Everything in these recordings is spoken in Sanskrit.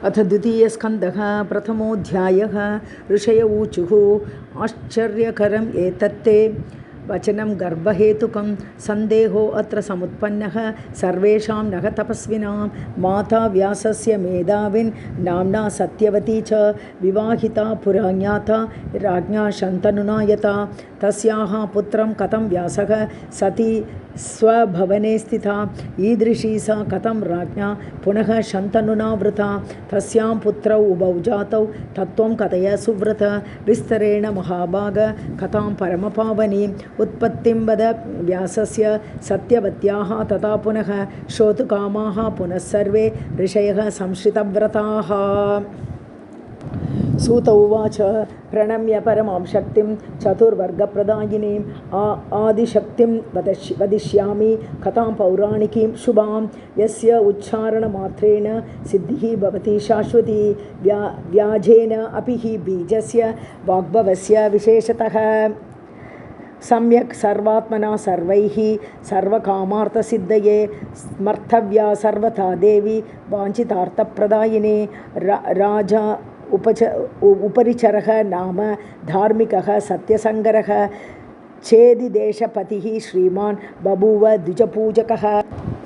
अथ द्वितीयस्कन्धः प्रथमोऽध्यायः। ऋषय ऊचुः आश्चर्यकरम् एतत्ते वचनं गर्भहेतुकं सन्देहो अत्र समुत्पन्नः सर्वेषां नः तपस्विनां माता व्यासस्य मेधाविन् नाम्ना सत्यवती च विवाहिता पुरा ज्ञाता राज्ञा शन्तनुना यता तस्याः पुत्रं कथं व्यासः सती स्वभवने स्थिता ईदृशी सा कथं राज्ञा पुनः शन्तनुना वृता तस्यां पुत्रौ उभौ जातौ तत्त्वं कथय सुव्रत विस्तरेण महाभाग कथां परमपावनीम् उत्पत्तिं वद व्यासस्य सत्यवत्याः तथा पुनः श्रोतुकामाः पुनः सर्वे ऋषयः संश्रितव्रताः। सूत उवाच प्रणम्य परमां शक्तिं चतुर्वर्गप्रदायिनीं आदिशक्तिं वदिष्यामि कथां पौराणिकीं शुभां यस्य उच्चारणमात्रेण सिद्धिः भवति शाश्वती व्याजेन अपि हि बीजस्य वाग्भवस्य विशेषतः सम्यक् सर्वात्मना सर्वैः सर्वकामार्थसिद्धये स्मर्तव्या सर्वथा देवी वाञ्छितार्थप्रदायिने राजा उपरिचरः नाम धार्मिकः सत्यसङ्गरः चेदिदेशपतिः श्रीमान् बभूव द्विजपूजकः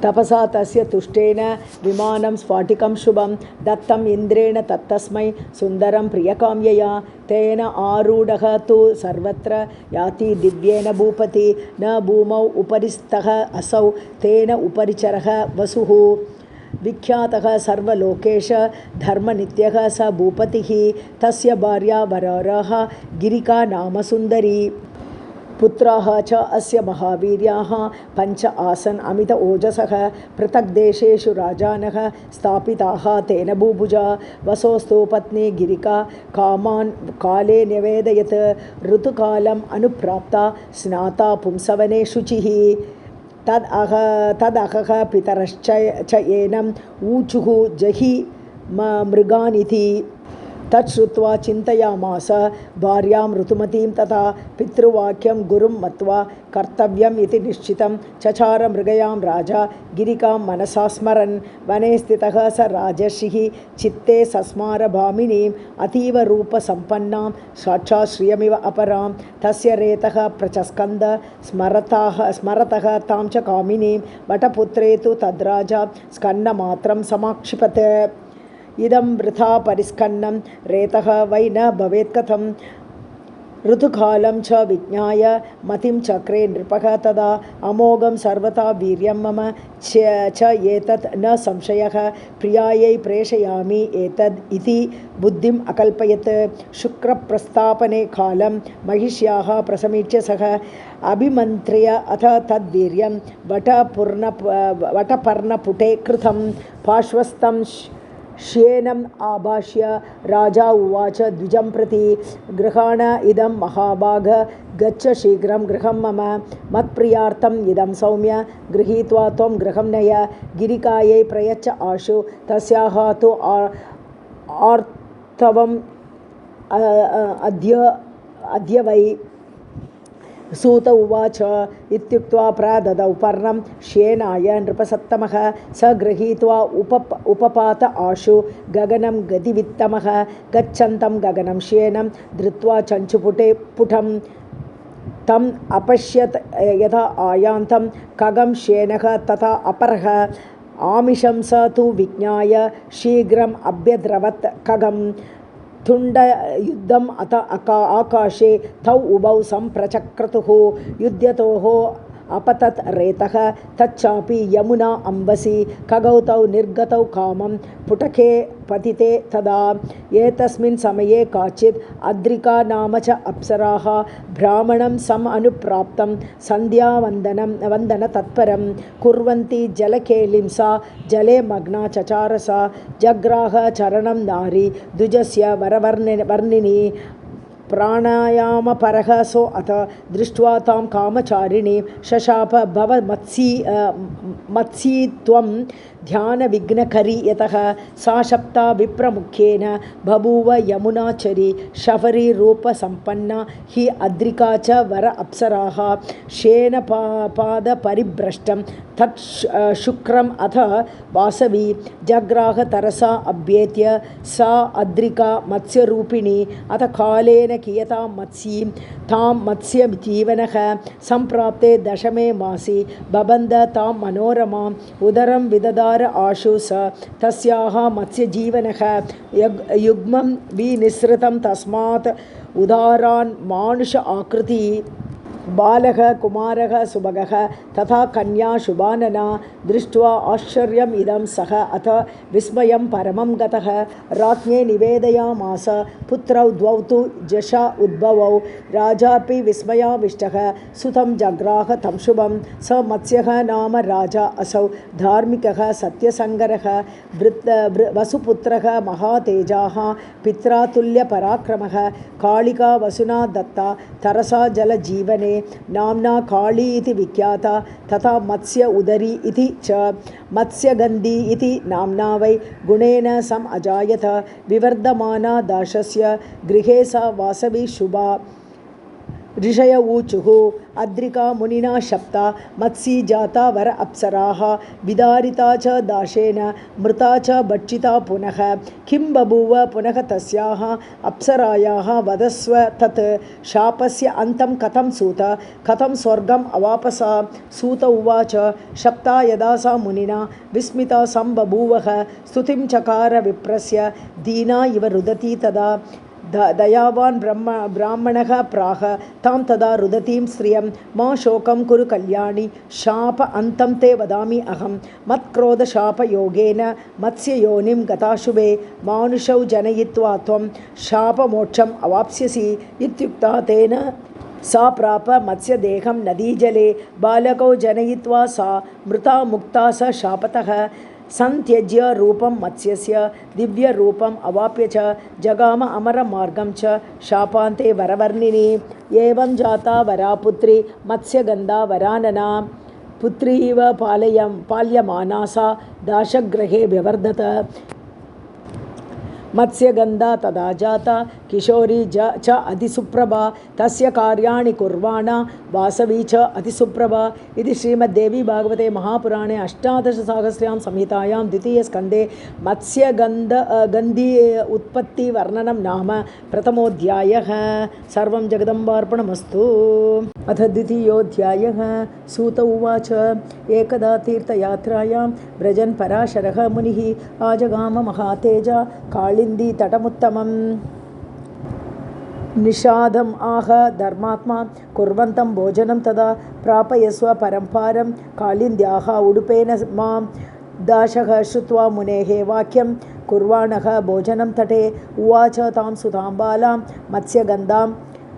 तपसा तस्य तुष्टेन विमानं स्फाटिकं शुभं दत्तम् इन्द्रेण तत्तस्मै सुन्दरं प्रियकाम्यया तेन आरूढः तु सर्वत्र याति दिव्येन भूपति न भूमौ उपरिस्थः असौ तेन उपरिचरः वसुः विख्यातः सर्वलोकेश धर्मनित्यः स भूपतिः तस्य भार्या वराराः गिरिका नाम सुन्दरी पुत्राः च अस्य महावीर्याः पञ्च आसन् अमित ओजसः पृथक् देशेषु राजानः स्थापिताः तेन भूभुजा वसोस्तु पत्नी गिरिका कामान् काले निवेदयत् ऋतुकालम् अनुप्राप्ता स्नाता पुंसवने शुचिः तदहः पितरश्च एनम् ऊचुः जहि मृगानिति तच्छ्रुत्वा चिन्तयामास भार्यां ऋतुमतीं तथा पितृवाक्यं गुरुं मत्वा कर्तव्यम् इति निश्चितं चचार मृगयां राजा गिरिकां मनसा स्मरन् वने स्थितः स राजर्षिः चित्ते सस्मार भामिनीम् अतीवरूपसम्पन्नां साक्षात् श्रियमिव अपरां तस्य रेतः प्रचस्कन्द स्मरतः तां च कामिनीं वटपुत्रे तु तद्राजा स्कन्नमात्रं समाक्षिपत् इदं वृथा परिस्कन्नं रेतः वै न भवेत् कथं ऋतुकालं च विज्ञाय मतिं चक्रे नृपः तदा अमोघं सर्वथा वीर्यं मम च एतत् न संशयः प्रियायै प्रेषयामि एतद् इति बुद्धिम् अकल्पयत् शुक्रप्रस्थापने कालं महिष्याः प्रसमीच्य सः अभिमन्त्र्य अथ तद्वीर्यं वटपर्णपुटे कृतं पार्श्वस्थं श्येनम् आभाष्य राजा उवाच द्विजं प्रति गृहाण इदं महाभाग गच्छ शीघ्रं गृहं मम मत्प्रियार्थम् इदं सौम्य गृहीत्वा त्वं गृहं नय गिरिकायै प्रयच्छ आशु तस्याः तु आर्तवम् अद्य वै सूत उवाच इत्युक्त्वा प्रददौ पर्णं श्येनाय नृपसत्तमः स गृहीत्वा उपपात आशु गगनं गतिवित्तमः गच्छन्तं गगनं श्येनं धृत्वा चञ्चुपुटे पुटं तम् अपश्यत् यथा आयान्तं खगं श्येनः तथा अपरः आमिषं स तु विज्ञाय शीघ्रम् अभ्यद्रवत् खगं तुण्डयुद्धम् अथ आकाशे तौ उभौ सम्प्रचक्रतुः युध्यतोः अपतत् रेतः तच्चापि यमुना अम्बसि खगौ तौ निर्गतौ कामं पुटके पतिते तदा एतस्मिन् समये काचित् अद्रिका नाम च अप्सराः ब्राह्मणं सम् अनुप्राप्तं वन्दनतत्परं कुर्वन्ती जलकेलिं सा जले मग्ना चचार सा जग्राह चरणं नारी द्विजस्य वरवर्णिनी प्राणायामपरः सो अथ दृष्ट्वा तां कामचारिणीं शशाप भव मत्सी त्वं ध्यानविघ्नकरी यतः सा शप्ता विप्रमुख्येन बभूव यमुनाचरी शबरी रूपसम्पन्ना हि अद्रिका च वर अप्सराः शेनपादपरिभ्रष्टं तत् शुक्रम् अथ वासवी जग्राह तरसा अभ्येत्य सा अद्रिका मत्स्यरूपिणी अथ कालेन कियतां मत्स्यीं तां मत्स्यजीवनः सम्प्राप्ते दशमे मासि बबन्ध तां मनोरमाम् उदरं विददार आशु स तस्याः मत्स्यजीवनः युग्मं विनिसृतं तस्मात् उदारान् मानुष आकृति बालः कुमारः सुभगः तथा कन्या शुभानना दृष्ट्वा आश्चर्यम् इदं सः अथ विस्मयं परमं गतः राज्ञे निवेदयामास पुत्रौ द्वौ तु जशा उद्भवौ राजापि विस्मयाविष्टः सुतं जग्राह तं शुभं स मत्स्यः नाम राजा असौ धार्मिकः सत्यसङ्गरः वसुपुत्रः महातेजाः पित्रातुल्यपराक्रमः कालिका वसुना दत्ता तरसा जलजीवने नाम्ना काली इति विख्याता तथा मत्स्य उदरी इति च मत्स्यगन्धी इति नाम्ना वै गुणेन सम अजायत विवर्धमाना दाशस्य गृहे सा वासवी शुभा ऋषय ऊचुः अद्रिका मुनिना शप्ता मत्सी जाता वर अप्सराः विदारिता च दाशेन मृता च भक्षिता पुनः किं बभूव पुनः तस्याः अप्सरायाः वदस्व तत् शापस्य अन्तं कथं सूत कथं स्वर्गम् अवापसा सूत उवाच शप्ता यदा सा मुनिना विस्मिता सम्बभूवः स्तुतिं चकार विप्रस्य दीना इव रुदती तदा दयावान् ब्राह्मणः प्राह तां तदा रुदतीं श्रियं मा शोकं कुरु कल्याणि शाप अन्तं ते वदामि अहं मत्क्रोधशापयोगेन मत्स्ययोनिं गताशुभे मानुषौ जनयित्वा त्वं शापमोक्षम् अवाप्स्यसि इत्युक्ता तेन सा प्राप मत्स्यदेहं नदीजले बालकौ जनयित्वा सा मृता मुक्ता स शापतः संत्यज्य रूपं मत्स्यस्य दिव्यरूपम् अवाप्य च जगाम अमरमार्गं च शापान्ते वरवर्णिनी एवं जाता वरापुत्री मत्स्यगन्धा वरानना पुत्री इव पाल्यमाना सा दाशगृहे व्यवर्धत मत्स्यगन्धा तदा जाता किशोरी च अतिसुप्रभा तस्य कार्याणि कुर्वाणा वासवी च अतिसुप्रभा इति श्रीमद्देवी भागवते महापुराणे अष्टादशसाहस्र्यां संहितायां द्वितीयस्कन्धे मत्स्यगन्धी उत्पत्तिवर्णनं नाम प्रथमोऽध्यायः। सर्वं जगदम्बार्पणमस्तु। अथ द्वितीयोऽध्यायः। सूत उवाच एकदा तीर्थयात्रायां व्रजन् पराशरः मुनिः आजगाम महातेजा कालिन्दी तटमुत्तमम् निषादम् आह धर्मात्मा कुर्वन्तं भोजनं तदा प्रापयस्व परम्पारं कालिन्द्याः उडुपेन मां दाशः श्रुत्वा मुनेः वाक्यं कुर्वाणः भोजनं तटे उवाच तां सुतां बालां मत्स्यगन्धां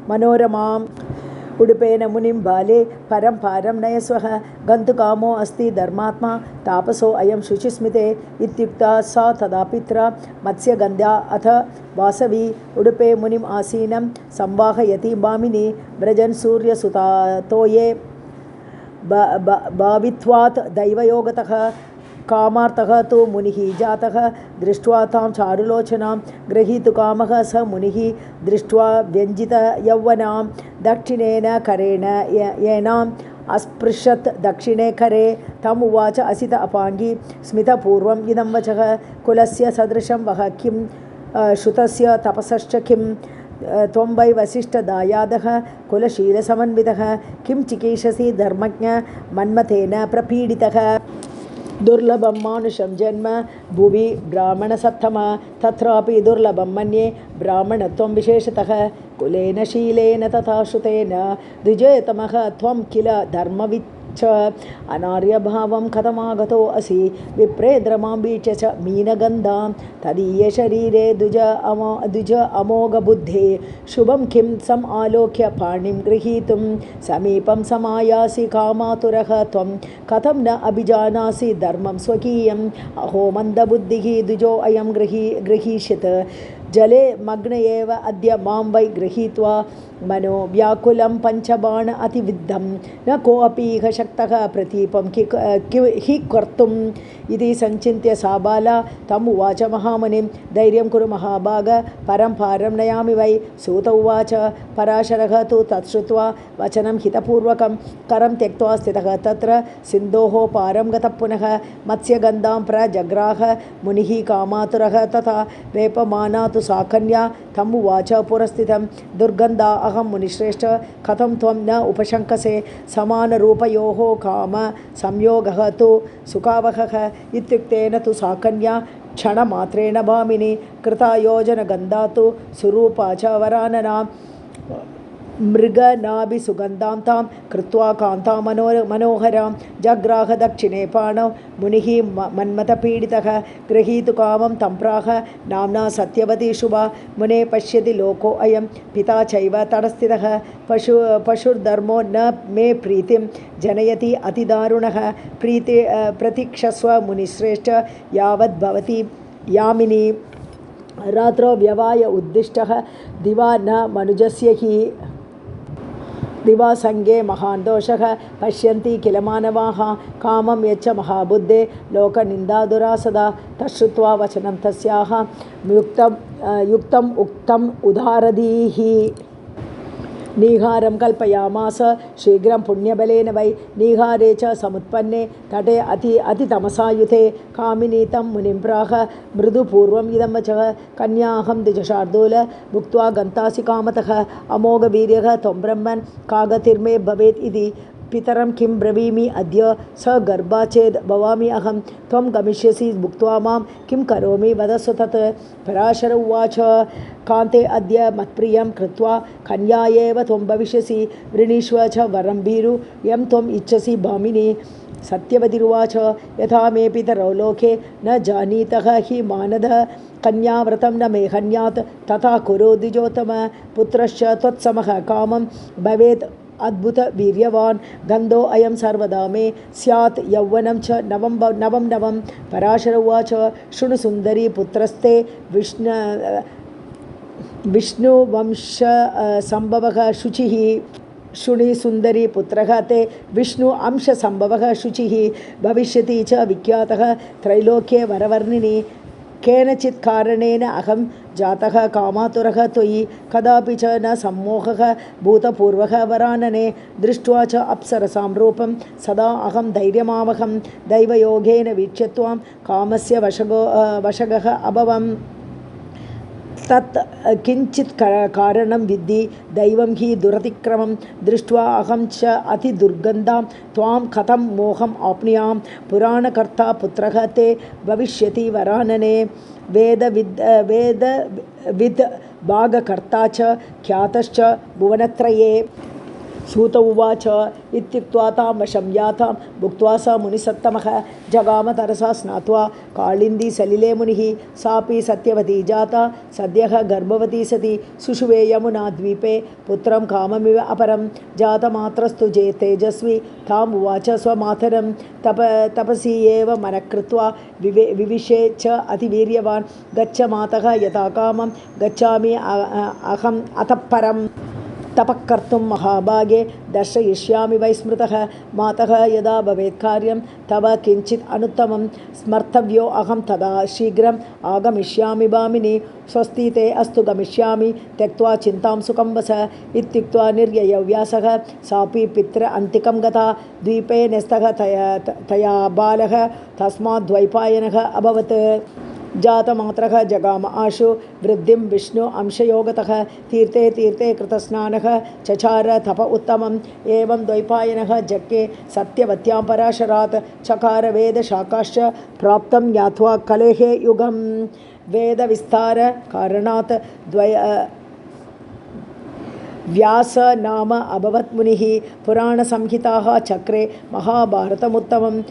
मनोरमाम् उडुपेन मुनिं बाले परम्पारं नयस्वः गन्तुकामो अस्ति धर्मात्मा तापसो अयं शुचिस्मिते इत्युक्ता सा तदा पित्रा मत्स्यगन्ध्या अथ वासवी उडुपे मुनिम् आसीनं संवाहयति भामिनी व्रजन् सूर्यसुतातोये भावित्वात् दैवयोगतः कामार्थः तु मुनिः जातः दृष्ट्वा तां चारुलोचनां गृहीतुकामः स मुनिः दृष्ट्वा व्यञ्जितयौवनां दक्षिणेन करेण येनाम् अस्पृशत् दक्षिणे करे तम् उवाच असित अपाङ्गी स्मितपूर्वम् इदं वचः कुलस्य सदृशं वः किं श्रुतस्य तपसश्च किं त्वं वै वसिष्ठदायादः कुलशीलसमन्वितः किं चिकीर्षसि धर्मज्ञ मन्मथेन प्रपीडितः दुर्लभं मानुषं जन्म भुवि ब्राह्मणसत्तम तत्रापि दुर्लभं मन्ये ब्राह्मणत्वं विशेषतः कुलेन शीलेन तथा श्रुतेन द्विजयतमः त्वं किल धर्मविच्च अनार्यभावं कथमागतो असि विप्रेद्रमां वीक्ष्य च मीनगन्धां तदीये शरीरे द्विज अमोघबुद्धे शुभं किं सम् आलोक्य पाणिं गृहीतुं समीपं समायासि कामातुरः त्वं कथं न अभिजानासि धर्मं स्वकीयम् अहो मन्दबुद्धिः द्विजोऽयं गृहीष्यत् जले मग्न एव अद्य मां वै गृहीत्वा मनो व्याकुलं पञ्चबाण अतिविद्धं न कोऽपि इह शक्तः प्रतीपं हि कर्तुम् इति संचिन्त्य सा बाला तम् उवाच महामुनिं धैर्यं कुरु महाभाग परं पारं नयामि वै सूत उवाच पराशरः तु तत् श्रुत्वा वचनं हितपूर्वकं करं त्यक्त्वा स्थितः तत्र सिन्धोः पारं गतः पुनः मत्स्यगन्धां प्रजग्राह मुनिः कामातुरः तथा वेपमाना तु सा कन्या तम् उवाच पुरस्थितं दुर्गन्धा अहं मुनिश्रेष्ठ कथं त्वं न उपशङ्कसे समानरूपयोः काम संयोगः तु सुखावहः इत्युक्तेन तु सा कन्या क्षणमात्रेण भामिनी कृतायोजनगन्धा तु सुरूपा च वरानना मृगनाभिसुगन्धां तां कृत्वा कान्तां मनोहरां जग्राह दक्षिणे पाणौ मुनिः मन्मथपीडितः गृहीतु कामं तं प्राह नाम्ना सत्यवती शुभा मुने पश्यति लोकोऽयं पिता चैव तटस्थितः पशुर्धर्मो न मे प्रीतिं जनयति अतिदारुणः प्रतीक्षस्व मुनिश्रेष्ठ यावद्भवति यामिनी रात्रौ व्यवाय उद्दिष्टः दिवा न मनुजस्य हि दिवासंगे महान् दोषः पश्यन्ति किल मानवाः कामं यच्च महाबुद्धे लोकनिन्दादुरासदा तच्छ्रुत्वा वचनं तस्याः युक्तम् उक्तम् उदारधीः निहारं कल्पयामास शीघ्रं पुण्यबलेन वै निहारे च समुत्पन्ने तटे अतितमसायुते कामिनीतं मुनिं प्राह मृदुपूर्वम् इदं वचः कन्याहं द्विजशार्दूल भुक्त्वा गन्तासि कामतः अमोघवीर्यः त्वं ब्रह्मन् का गतिर्मे भवेत् इति पितरं किं ब्रवीमि अद्य स गर्भा चेद् भवामि अहं त्वं गमिष्यसि भुक्त्वा मां किं करोमि वदस्व तत् पराशर उवाच कान्ते अद्य मत्प्रियं कृत्वा कन्या एव त्वं भविष्यसि वृणीष्व च वरं भीरु यं त्वम् इच्छसि भामिनी सत्यवतिरुवाच यथा मे पितरौ लोके न जानीतः हि मानदः कन्याव्रतं न मे हन्यात् तथा कुरु द्विजोत्तम पुत्रश्च त्वत्समः कामं भवेत् अद्भुत वीर्यवान् गन्धो अयं सर्वदा मे स्यात् यौवनं च नवं पराशर उवाच शृणु सुन्दरी पुत्रस्ते विष्णुवंश संभवः शुचिः शृणि सुन्दरी पुत्रः ते विष्णु अंशसंभवः शुचिः भविष्यति च विख्यातः त्रैलोक्ये वरवर्णिनी केनचित् कारणेन अहं जातः कामातुरः त्वयि कदापि च न सम्मोहः भूतपूर्वः वरानने दृष्ट्वा च अप्सरसां रूपं सदा अहं धैर्यमावहं दैवयोगेन वीक्ष्य त्वां कामस्य वशगः अभवम् तत् किञ्चित् कारणं विद्धि दैवं हि दुरतिक्रमं दृष्ट्वा अहं च अतिदुर्गन्धां त्वां कथं मोहम् आप्नुयां पुराणकर्ता पुत्रः ते भविष्यति वरानने वेदविद् भागकर्ता च ख्यातश्च भुवनत्रये सूत उवाच इत्युक्त्वा तां वशं यातां भुक्त्वा स मुनिसत्तमः जगाम तरसा स्नात्वा कालिन्दी सलिले मुनिः सापि सत्यवती जाता सद्यः गर्भवती सती सुषुवे यमुनाद्वीपे पुत्रं काममिव अपरं जातमात्रस्तु तेजस्वी ताम् उवाच स्वमातरं तपसि एव मनः कृत्वा विविशे च अतिवीर्यवान् गच्छ मातः यथा कामं गच्छामि अहम् अतः परम् तपः कर्तुं महाभागे दर्शयिष्यामि वै स्मृतः मातः यदा भवेत् कार्यं तव किञ्चित् अनुत्तमं स्मर्तव्यो अहं तदा शीघ्रम् आगमिष्यामि भामिनी स्वस्ति ते अस्तु गमिष्यामि त्यक्त्वा चिन्तां सुखं वस इत्युक्त्वा निर्ययौ व्यासः सापि पितृ अन्तिकं गता द्वीपे न्यस्तः तया बालः तस्मात् द्वैपायनः अभवत् जातमात्रः जगाम आशु वृद्धिं विष्णु अंशयोगतः तीर्थे तीर्थे कृतस्नानः चचार तप उत्तमम् एवं द्वैपायनः जज्ञे सत्यवत्यां पराशरात् चकार वेदशाखाश्च प्राप्तं ज्ञात्वा कलेः युगं वेदविस्तार कारणात् व्यास नाम अभवत् मुनिः पुराणसंहिताः चक्रे महाभारतमुत्तमं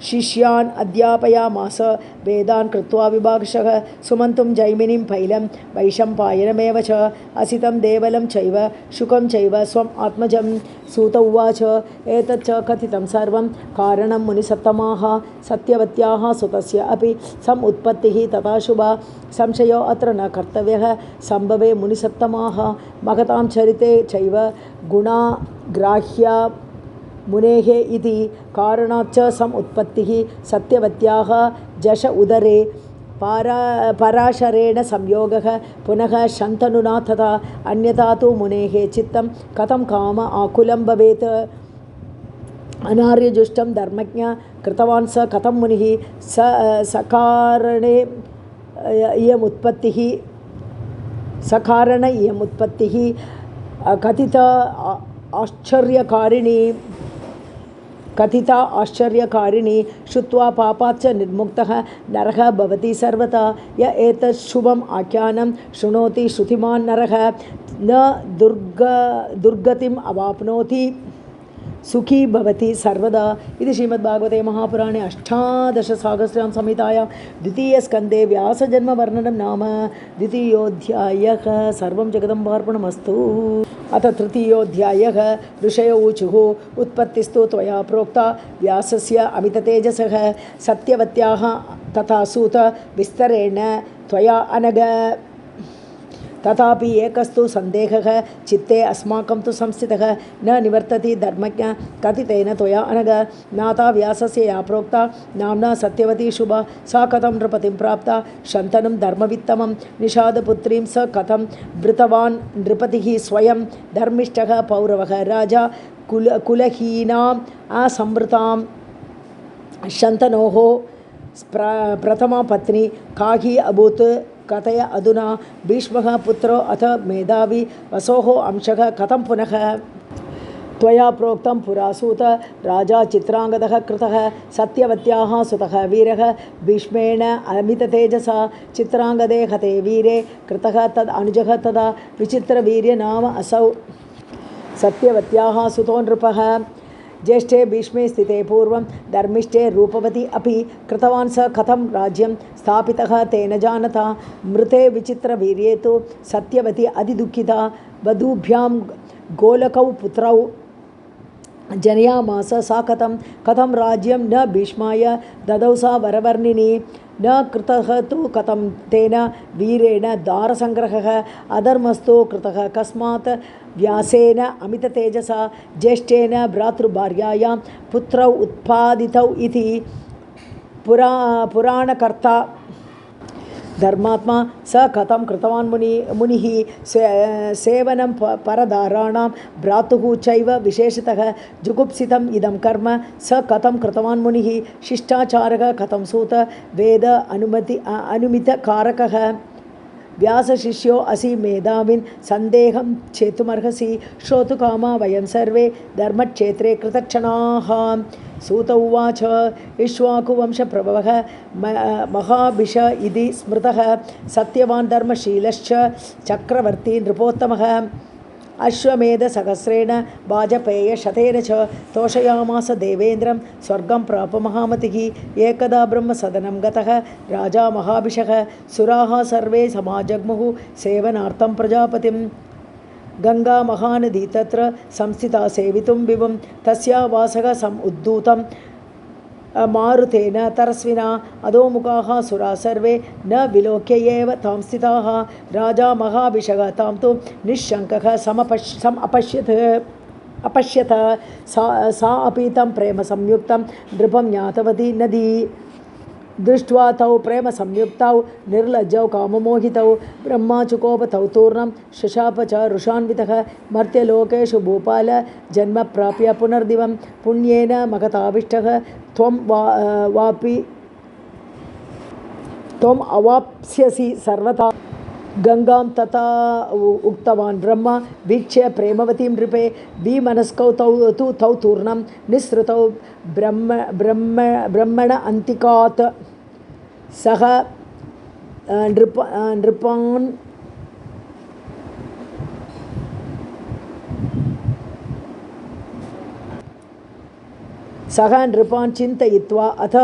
शिष्यान् अध्यापयामास वेदान् कृत्वा विभागशः सुमन्तुं जैमिनीं पैलं वैशम्पायनमेव च असितं देवलं चैव शुकं चैव स्वम् आत्मजं सूत उवाच एतच्च कथितं सर्वं कारणं मुनिसत्तमाः सत्यवत्याः सुतस्य अपि समुत्पत्तिः तथा शुभा संशयो अत्र न कर्तव्यः सम्भवे मुनिसत्तमाः महतां चरिते चैव गुणाग्राह्या मुनेः इति कारणाच्च समुत्पत्तिः सत्यवत्याः जश उदरे पराशरेण संयोगः पुनः शन्तनुना तथा अन्यथा तु मुनेः चित्तं कथं काम आकुलं भवेत् अनार्यजुष्टं धर्मज्ञ कृतवान् स कथं मुनिः सकारणे इयमुत्पत्तिः कथिता आश्चर्यकारिणी श्रुत्वा पापाच्च निर्मुक्तः नरः भवति सर्वथा य एतत् शुभम् आख्यानं शृणोति श्रुतिमान् नरः न दुर्गतिम् अवाप्नोति सुखी भवति सर्वदा इति श्रीमद्भागवते महापुराणे अष्टादशसहस्रां संहितायां द्वितीयस्कन्धे व्यासजन्मवर्णनं नाम द्वितीयोऽध्यायः सर्वं जगदम्बार्पणमस्तु अथ तृतीयोऽध्यायः ऋषयो ऊचुः उत्पत्तिस्तु त्वया प्रोक्ता व्यासस्य अमिततेजसः सत्यवत्याः तथा सूत विस्तरेण त्वया अनग तथापि एकस्तु सन्देहः चित्ते अस्माकं तु संस्थितः न निवर्तति धर्मज्ञ कथितेन त्वया अनग नाथा व्यासस्य या प्रोक्ता नाम्ना सत्यवती शुभा सा कथं नृपतिं प्राप्ता शन्तनुं धर्मवित्तमं निषादपुत्रीं स कथं वृतवान् नृपतिः स्वयं धर्मिष्ठः पौरवः राजा कुलहीनाम् असंवृतां शन्तनोः प्रथमा पत्नी काहि अभूत् कथय अधुना भीष्मः पुत्रो अथ मेधावी वसोः अंशः कथं पुनः त्वया प्रोक्तं पुरासूत राजा चित्रांगदः कृतः सत्यवत्याः सुतः वीरः भीष्मेण अमिततेजसा चित्रांगदे हते वीरे कृतः तद् अनुजः तदा विचित्रवीर्यनाम असौ सत्यवत्याः सुतो नृपः ज्येष्ठे भीष्मे स्थिते पूर्वं धर्मिष्ठे रूपवती अपि कृतवान् स कथं राज्यं स्थापितः तेन जानता मृते विचित्रवीर्ये तु सत्यवती अधिदुःखिता वधूभ्यां गोलकौ पुत्रौ जनयामास सा कथं राज्यं न भीष्माय ददौ सा वरवर्णिनी न कृतः तु कथं तेन वीरेण दारसङ्ग्रहः अधर्मस्तु कृतः कस्मात् व्यासेन अमिततेजसा ज्येष्ठेन भ्रातृभार्यायां पुत्रौ उत्पादितौ इति पुराणकर्ता धर्मात्मा स कथं कृतवान् मुनिः सेवनं परदाराणां भ्रातुः चैव विशेषतः जुगुप्सितम् इदं कर्म स कथं कृतवान् मुनिः शिष्टाचारः कथं सूत वेद अनुमितकारकः व्यासशिष्यो असि मेधाविन् सन्देहं चेतुमर्हसि श्रोतुकामा वयं सर्वे धर्मक्षेत्रे कृतक्षणाः सूत उवाच इक्ष्वाकुवंशप्रभवः महाभिष इति स्मृतः सत्यवान् धर्मशीलश्च चक्रवर्ती नृपोत्तमः अश्वमेधसहस्रेण वाजपेयशतेन च तोषयामास देवेन्द्रं स्वर्गं प्राप महामतिः एकदा ब्रह्मसदनं गतः राजा महाभिषः सुराः सर्वे समाजग्मुः सेवनार्थं प्रजापतिं गंगा महानदी तत्र संस्थिता सेवितुं विभुं तस्या वासः समुद्धूतं मारुतेन तरस्विना अधोमुखाः सुरा सर्वे न विलोक्य एव तां स्थिताः राजा महाभिषः तां तु निःशङ्कः अपश्यत सा अपि तं प्रेमसंयुक्तं नृपं ज्ञातवती नदी दृष्ट्वा तौ प्रेमसंयुक्तौ निर्लज्जौ काममोहितौ ब्रह्माचुकोपतौ तूर्णं शशाप च रुषान्वितः मर्त्यलोकेषु भूपाल जन्म प्राप्य पुनर्दिवं पुण्येन महताविष्टः त्वम् अवाप्स्यसि सर्वथा गंगां तथा उक्तवान् ब्रह्मा वीक्ष्य प्रेमवतीं नृपे विमनस्कौ तौ तूर्णं निःसृतौ ब्रह्मण अन्तिकात् सह नृपान् सः नृपान् चिन्तयित्वा अथ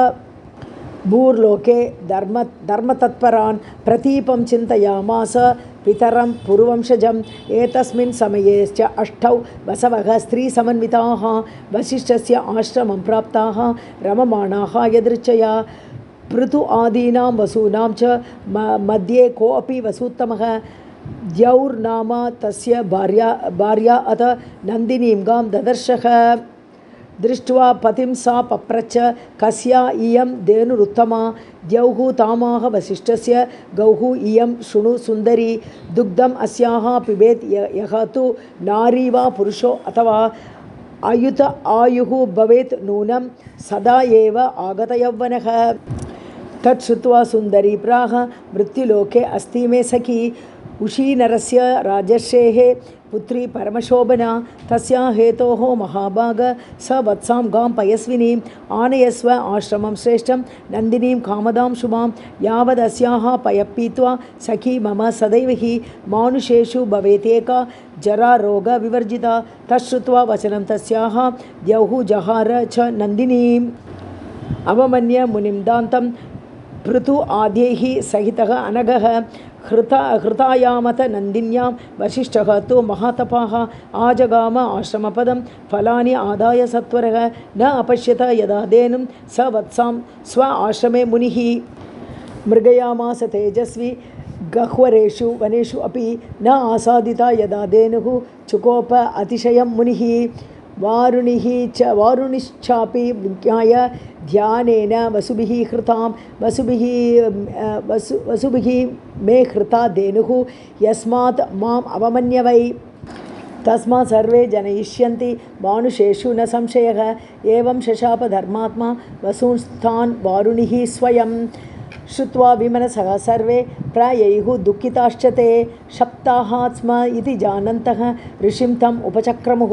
भूर्लोके धर्मतत्परान् प्रतीपं चिन्तयामास पितरं पुरुवंशजम् एतस्मिन् समयेश्च अष्टौ बसवः स्त्रीसमन्विताः वसिष्ठस्य आश्रमं प्राप्ताः रममाणाः यदृच्छया पृथु आदीनां वसूनां च मध्ये कोऽपि वसूत्तमः द्यौर्नाम तस्य भार्या अथ नन्दिनीं गां ददर्शः दृष्ट्वा पतिं सा पप्रच्छ कस्या इयं धेनुरुत्तमा द्यौः तामाह वसिष्ठस्य गौः इयं शृणु सुन्दरी दुग्धम् अस्याः पिबेत् यः तु नारी वा पुरुषो अथवा आयुत आयुः भवेत् नूनं सदा एव आगतयौवनः तच्छ्रुत्वा सुन्दरी प्राह मृत्युलोके अस्ति मे सखी उशीनरस्य राजर्षेः पुत्री परमशोभना तस्या हेतोः महाभाग स वत्सां गां पयस्विनीम् आनयस्व आश्रमं श्रेष्ठं नन्दिनीं कामदां शुभां यावदस्याः पयपीत्वा सखी मम सदैव हि मानुषेषु भवेतेका जरारोगविवर्जिता तच्छ्रुत्वा वचनं तस्याः द्यौः जहार च नन्दिनीम् अवमन्य मुनिं दान्तं पृथु आद्यैः सहितः अनघः हृतायामत नन्दिन्यां वसिष्ठः तु महातपाः आजगाम आश्रमपदं फलानि आदाय सत्वरः न अपश्यत यदा धेनुं स वत्सां स्व आश्रमे मुनिः मृगयामास तेजस्वी गह्वरेषु वनेषु अपि न आसादिता यदा धेनुः चुकोप अतिशयं मुनिः वारुणिश्चापि विज्ञाय ध्यानेन वसुभिः मे हृता धेनुः यस्मात् माम् अवमन्यवै तस्मात् सर्वे जनयिष्यन्ति मानुषेषु न संशयः एवं शशाप धर्मात्मा वसूंस्तान् वारुणिः स्वयं श्रुत्वा विमनसः सर्वे प्रायैः दुःखिताश्च ते सप्ताहात् स्म इति जानन्तः ऋषिं तम् उपचक्रमुः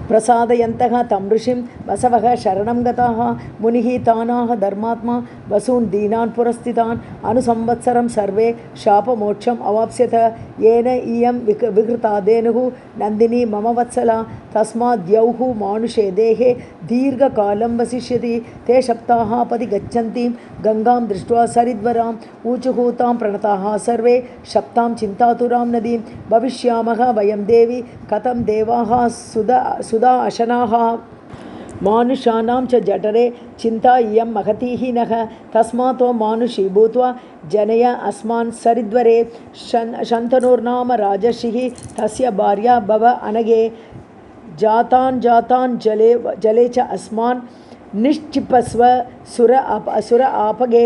प्रसादयन्तः तं ऋषिं वसवः शरणं गताः मुनिः तानाह धर्मात्मा वसून् दीनान् पुरस्थितान् अनुसंवत्सरं सर्वे शापमोक्षम् अवाप्स्यथ येन इयं विकृता धेनुः नन्दिनी मम वत्सला तस्माद् द्यौः मानुषे देहे दीर्घकालं वसिष्यति ते सप्ताहापति गच्छन्तीं गङ्गां दृष्ट्वा सरिद्वराम् ऊचुः तां प्रणताः सर्वे सप्तां चिन्तातुरां नदीं भविष्यामः वयं देवी कथं देवाः सुधा अशनाः मानुषाणां च जठरे चिन्ता इयं महती नः तस्मात् मानुषी भूत्वा जनय अस्मान् सरिद्वरे शन्तनुर्नाम राजर्षिः तस्य भार्या भव अनगे जातान् जले च अस्मान् निश्चिपस्व असुर आपगे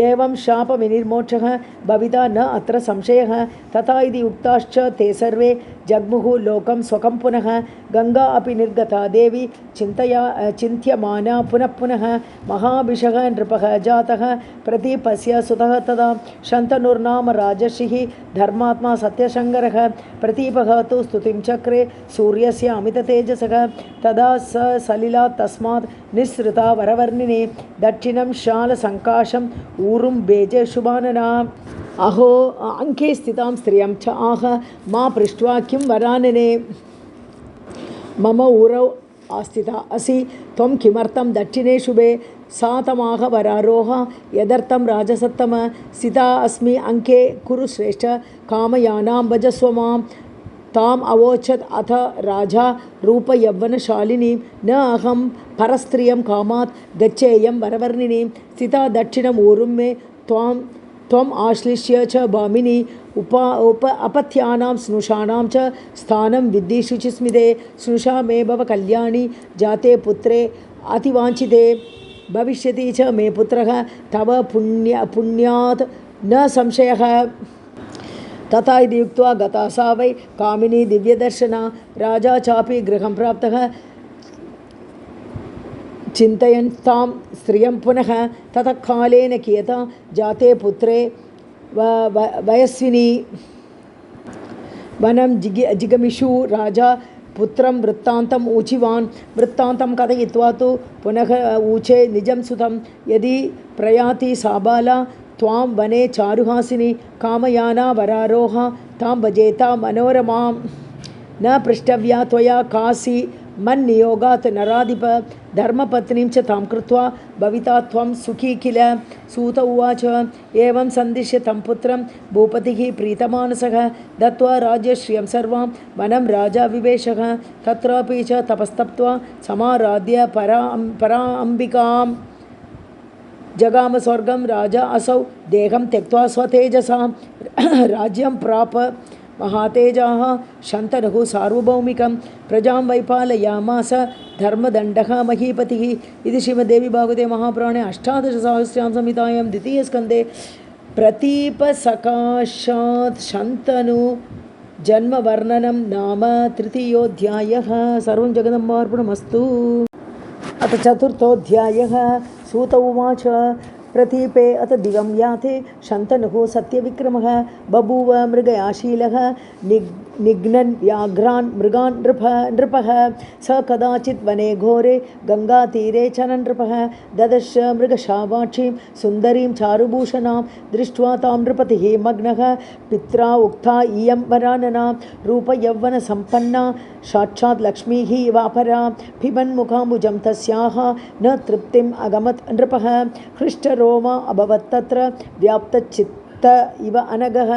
एवं शापविनिर्मोक्षः भविता न अत्र संशयः तथा इति उक्ताश्च ते सर्वे जग्मुः लोकं स्वकं पुनः गङ्गा अपि निर्गता देवी चिन्त्यमाना पुनः पुनः महाभिषः नृपः जातः प्रतीपस्य सुतः तदा शन्तनुर्नाम राजर्षिः धर्मात्मा सत्यशङ्करः प्रतीपः तु स्तुतिं चक्रे सूर्यस्य अमिततेजसः तदा स सलिला तस्मात् निःसृता वरवर्णिने दक्षिणं शालसङ्काशम् ऊरुं बेजे शुभानना अहो अंके स्थितां स्त्रियं च आह मा पृष्ट्वा किं वरानने मम ऊरौ आस्थिता असि त्वं किमर्थं दक्षिणे शुभे सा तमाह वरारोह यदर्थं राजसत्तम स्थिता अस्मि अंके कुरु श्रेष्ठ कामयानां भजस्व मां ताम् अवोचत् अथ राजा रूपयौवनशालिनीं न अहं परस्त्रियं कामात् गच्छेयं वरवर्णिनीं स्थिता दक्षिणम् ऊरुं मे त्वम् आश्लिष्य च भामिनी अपत्यानां स्नुषाणां च स्थानं विद्धि शुचिस्मिते स्नुषा मे भव कल्याणी जाते पुत्रे अतिवाञ्छिते भविष्यति च मे पुत्रः तव पुण्यात् न संशयः तथा इति उक्त्वा गता सा वै कामिनी दिव्यदर्शना राजा चापि गृहं प्राप्तः चिन्तयन् तां स्त्रियं पुनः ततः कालेन कियता जाते पुत्रे वयस्विनी वनं जिगमिषु राजा पुत्रं वृत्तान्तम् ऊचिवान् वृत्तान्तं कथयित्वा तु पुनः ऊचे निजं सुतं यदि प्रयाति सा बाला त्वां वने चारुहासिनी कामयाना वरारोहा तां भजेता मनोरमां न पृष्टव्या त्वया कासी मन्नियोगात् नराधिप धर्मपत्नीं च तां कृत्वा भविता त्वं सुखी किल। सूत उवाच एवं सन्दिश्य तं पुत्रं भूपतिः प्रीतमानसः दत्त्वा राज्यश्रियं सर्वां वनं राजा विवेशः। तत्रापि च तपस्तप्त्वा समाराध्य पराम्बिकां जगाम स्वर्गं राजा असौ देहं त्यक्त्वा स्वतेजसा राज्यं प्राप महातेजाः शन्तनुः सार्वभौमिकं प्रजां वैपालयामास धर्मदण्डः महीपतिः। इति श्रीमद्देवी भागवते महापुराणे अष्टादशसहस्रां संहितायां द्वितीयस्कन्धे प्रतीपसकाशात् शन्तनु जन्मवर्णनं नाम तृतीयोऽध्यायः। सर्वं जगदम्बार्पणमस्तु। अथ चतुर्थोऽध्यायः। सूत उवाच प्रतीपे अथ दिवं याते शन्तनुः सत्यविक्रमः बभूव मृगयाशीलः निघ्नन् व्याघ्रान् मृगान् नृपः स कदाचित् वने घोरे गङ्गातीरे चरन् नृपः ददर्श मृगशावाक्षीं सुन्दरीं चारुभूषणां दृष्ट्वा तां नृपतिः मग्नः पित्रा उक्ता इयं वरानना रूपयौवनसम्पन्ना साक्षात् लक्ष्मीः वापरा पिबन्मुखाम्बुजं तस्याः न तृप्तिम् अगमत् नृपः हृष्टरोमा अभवत् तत्र व्याप्तचित्त इव अनघः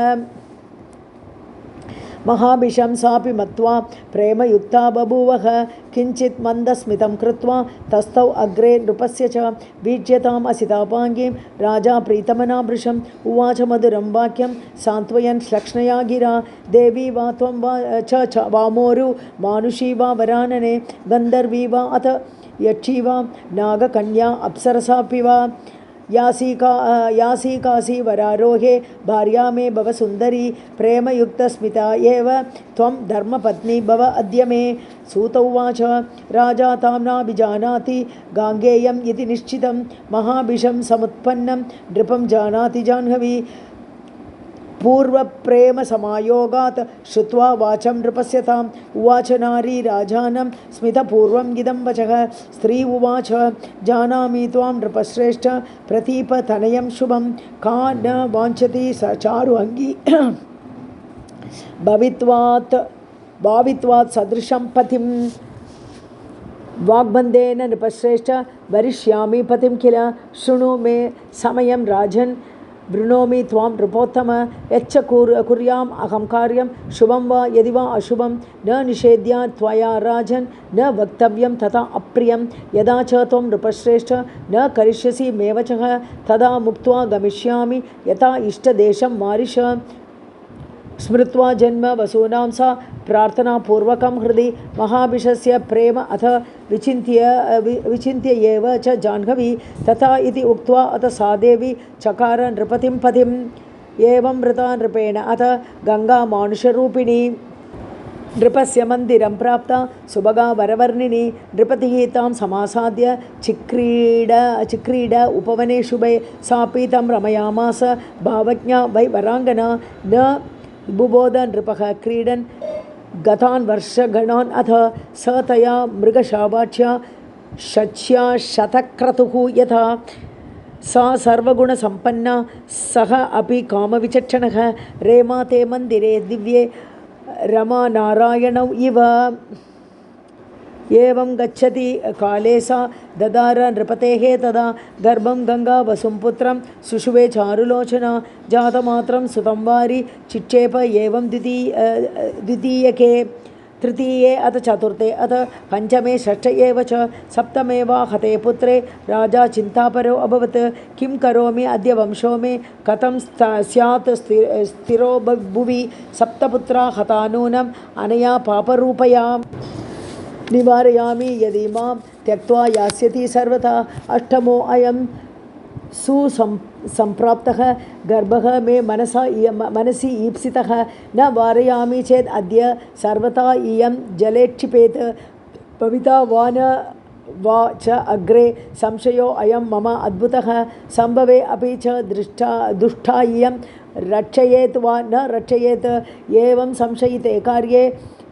महाभिषं सापि मत्वा प्रेमयुक्ता बभूवः किञ्चित् मन्दस्मितं कृत्वा तस्थौ अग्रे नृपस्य च वीज्यताम् असितापाङ्गीं राजा प्रीतमनाभृशम् उवाच मधुरं वाक्यं सान्त्वयन् श्लक्ष्णया गिरा देवी वा त्वं वा च वामोरु मानुषी वा वरानने गन्धर्वी वा अथ यक्षी वा नागकन्या अप्सरसापि वा यासी कासी वरारोहे भार्या मे भव सुन्दरी प्रेमयुक्तस्मिता एव त्वं धर्मपत्नी भव अद्य मे। सूत उवाच राजा तां नाभिजानाति गाङ्गेयम् इति निश्चितं महाभिषं समुत्पन्नं नृपं जानाति जाह्नवी पूर्वप्रेमसमायोगात् श्रुत्वा वाचं नृपस्य ताम् उवाच नारी राजानं स्मितपूर्वं इदं वचः स्त्री उवाच जानामि त्वां नृपश्रेष्ठ प्रतीपतनयं शुभं का न वाञ्छति स चारु अङ्गी भावित्वात् सदृशं पतिं वाग्बन्धेन नृपश्रेष्ठ वरिष्यामि पतिं किल शृणु मे समयं राजन् वृणोमि त्वां नृपोत्तम यच्च कुर्याम् अहं कार्यं शुभं वा यदि वा अशुभं न निषेध्या त्वया राजन् न वक्तव्यं तथा अप्रियं यदा च त्वं नृपश्रेष्ठ न करिष्यसि मे वचः तदा मुक्त्वा गमिष्यामि यथा इष्टदेशं मारिष। स्मृत्वा जन्म वसूनां सा प्रार्थनापूर्वकं हृदि महाभिषस्य प्रेम अथ विचिन्त्य एव च जाह्नवी तथा इति उक्त्वा अथ सा देवी चकार नृपतिं पतिम् एवं वृता नृपेण अथ गङ्गामानुषरूपिणी नृपस्य मन्दिरं प्राप्ता सुभगा वरवर्णिनी नृपतिः तां समासाद्य चिक्रीड उपवने शुभे सापि तं रमयामास भावज्ञा वै वराङ्गना न बुबोध नृपः क्रीडन् गतान् वर्षगणान् अथ स तया मृगशावाक्ष्या शच्या शतक्रतुः यथा सा सर्वगुणसम्पन्ना सः अपि कामविचक्षणः रेमा ते मन्दिरे दिव्ये रमानारायणौ इव एवं गच्छति काले सा ददार नृपतेः तदा गर्भं गङ्गा वसुपुत्रं सुषुवे चारुलोचना जातमात्रं सुतं वारि चिक्षेप एवं द्वितीयके तृतीये अथ चतुर्थे अथ पञ्चमे षष्ठे एव च सप्तमे वा हते पुत्रे राजा चिन्तापरो अभवत् किं करोमि अद्य वंशो मे कथं स्यात् स्थिरो भुवि सप्तपुत्रा हता नूनम् अनया पापरूपया निवारयामि यदि मां त्यक्त्वा यास्यति सर्वथा अष्टमो अयं सुसम्प्राप्तः गर्भः मे मनसि ईप्सितः न वारयामि चेत् अद्य सर्वथा इयं जले क्षिपेत् भविता वा न वा च अग्रे संशयो अयं मम अद्भुतः सम्भवे अपि च दुष्टा इयं रक्षयेत् वा न रक्षयेत् एवं संशयिते कार्ये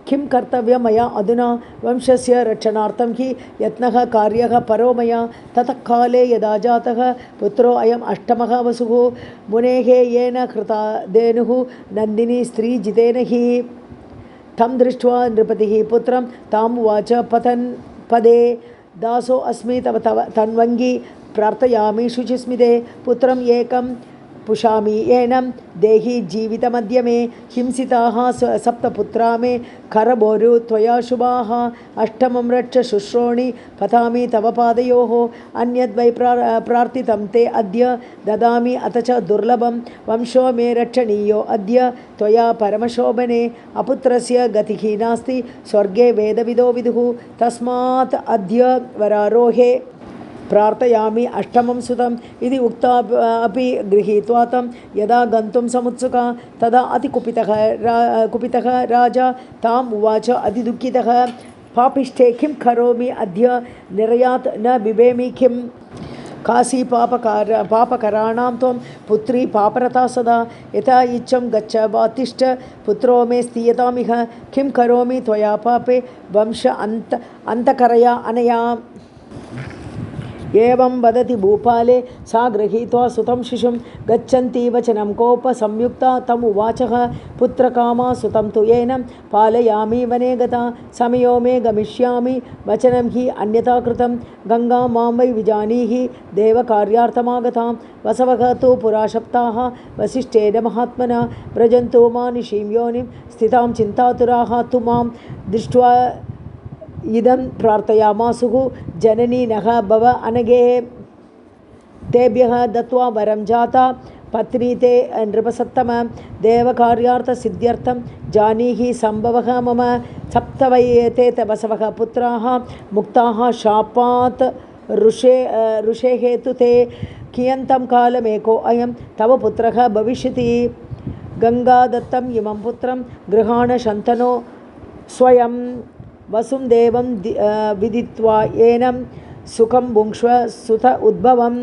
किं कर्तव्यं मया अधुना वंशस्य रक्षणार्थं हि यत्नः कार्यः परो मया ततः काले यदा जातः पुत्रो अयम् अष्टमः वसुः मुनेः येन कृता धेनुः नन्दिनी स्त्री जितेन हि तं दृष्ट्वा नृपतिः पुत्रं ताम् उवाच पदे दासो अस्मि तव तन्वङ्गी प्रार्थयामि शुचिस्मिते पुत्रम् एकं पुषामि एनं देहि जीवितमद्य मे हिंसिताः सप्तपुत्रा मे करबोरु त्वया शुभाः अष्टमं रक्ष शुश्रोणि पठामि तव पादयोः अन्यद्वै प्रार्थितं ते अद्य ददामि अथ च दुर्लभं वंशो मे रक्षणीयो अद्य त्वया परमशोभने अपुत्रस्य गतिः नास्ति स्वर्गे वेदविदो विदुः तस्मात् अद्य वरारोहे प्रार्थयामि अष्टमं सुतम् इति उक्ता अपि गृहीत्वा तं यदा गन्तुं समुत्सुका तदा कुपितः राजा ताम् उवाच अतिदुःखितः पापिष्ठे किं करोमि अद्य निर्यात् न बिभेमि किं काशी पापकराणां त्वं पुत्री पापरता सदा यथा इच्छं गच्छ वा तिष्ठ पुत्रो मे स्थीयतामिह किं करोमि त्वया पापे वंश अन्तकरया अनया एवं वदति भूपाले सा गृहीत्वा सुतं शिशुं गच्छन्ती वचनं कोपसंयुक्ता तम् उवाचः पुत्रकामा सुतं तु येन पालयामि वने गता समयो मे गमिष्यामि वचनं हि अन्यथा कृतं गङ्गा मां वै विजानीहि देवकार्यार्थमागतां वसवः तु पुरा शप्ताः वसिष्ठेन महात्मना व्रजन्तु मानिषीं योनिं स्थितां चिन्तातुराः तु मां दृष्ट्वा इदं प्रार्थयामासुः जननी नः भव अनगे तेभ्यः दत्वा वरं जाता पत्नी ते नृपसत्तम देवकार्यार्थसिद्ध्यर्थं जानीहि सम्भवः मम सप्तवै ते बसवः पुत्राः मुक्ताः शापात् ऋषे हेतु ते कियन्तं कालमेको अयं तव पुत्रः भविष्यति गङ्गादत्तम् इमं पुत्रं गृहाण शन्तनो स्वयं वसुं देवं विदित्वा येनं सुखं भुङ्क्ष्व सुत उद्भवं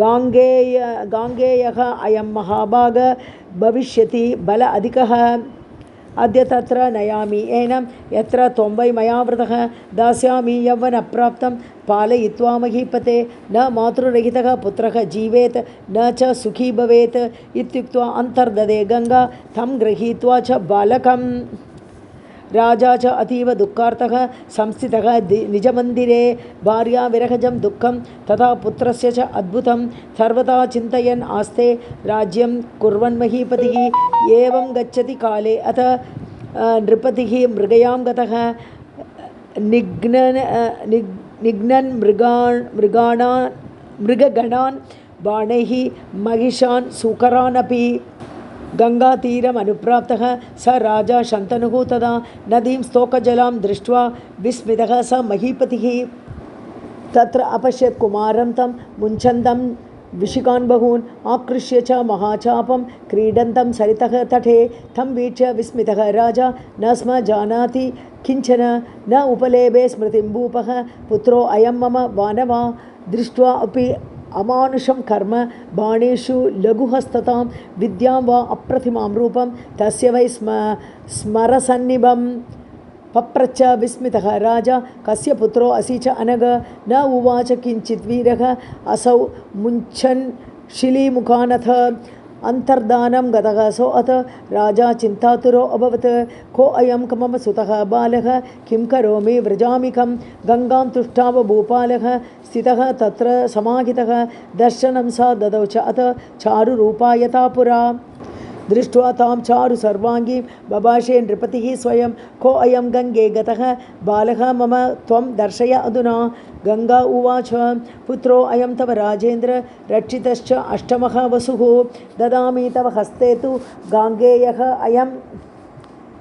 गाङ्गेयः अयं महाभाग भविष्यति बल अधिकः अद्य तत्र नयामि एनं यत्र त्वं वै मया वृतः दास्यामि यौवनप्राप्तं पालयित्वा महीपते न मातृरहितः पुत्रः जीवेत् न च सुखी भवेत् इत्युक्त्वा अन्तर्ददे गङ्गा तं गृहीत्वा च बालकं राजा च अतीव दुःखार्थः संस्थितः निजमन्दिरे भार्या विरहजं दुःखं तथा पुत्रस्य च अद्भुतं सर्वदा चिन्तयन् आस्ते राज्यं कुर्वन् महीपतिः एवं गच्छति काले अथ नृपतिः मृगयां गतः निघ्नन् मृगगणान् बाणैः महिषान् सूकरान् अपि गङ्गातीरम् अनुप्राप्तः स राजा शन्तनुः तदा नदीं स्तोकजलां दृष्ट्वा विस्मितः स महीपतिः तत्र अपश्यत् कुमारं तं मुञ्चन्तं विशिकान् बहून् आकृष्य च महाचापं क्रीडन्तं सरितः तटे तं वीक्ष्य विस्मितः राजा न स्म जानाति किञ्चन न उपलेभे स्मृतिं भूपः पुत्रो अयं मम वानवा दृष्ट्वा अपि अमानुषं कर्म बाणेषु लघुहस्ततां विद्यां वा अप्रतिमां रूपं तस्य वै स्मरसन्निभं पप्रच्छ विस्मितः राजा कस्य पुत्रो असि च अनग न उवाच किञ्चित् वीरः असौ मुञ्चन् शिलीमुखानथ अन्तर्धानं गतः सो अथ राजा चिन्तातुरो अभवत् को अयं मम सुतः बालः किं करोमि व्रजामि कं गङ्गां तुष्टाव भूपालः स्थितः तत्र समाहितः दर्शनं सा ददौ च अथ चारुरूपा यथा पुरा दृष्ट्वा तां चारु सर्वाङ्गीं बभाषे नृपतिः स्वयं को अयं गङ्गे गतः बालः मम त्वं दर्शय अधुना गङ्गा उवाच पुत्रो अयं तव राजेन्द्र रक्षितश्च अष्टमः वसुः ददामि तव हस्ते तु गाङ्गेयः अयं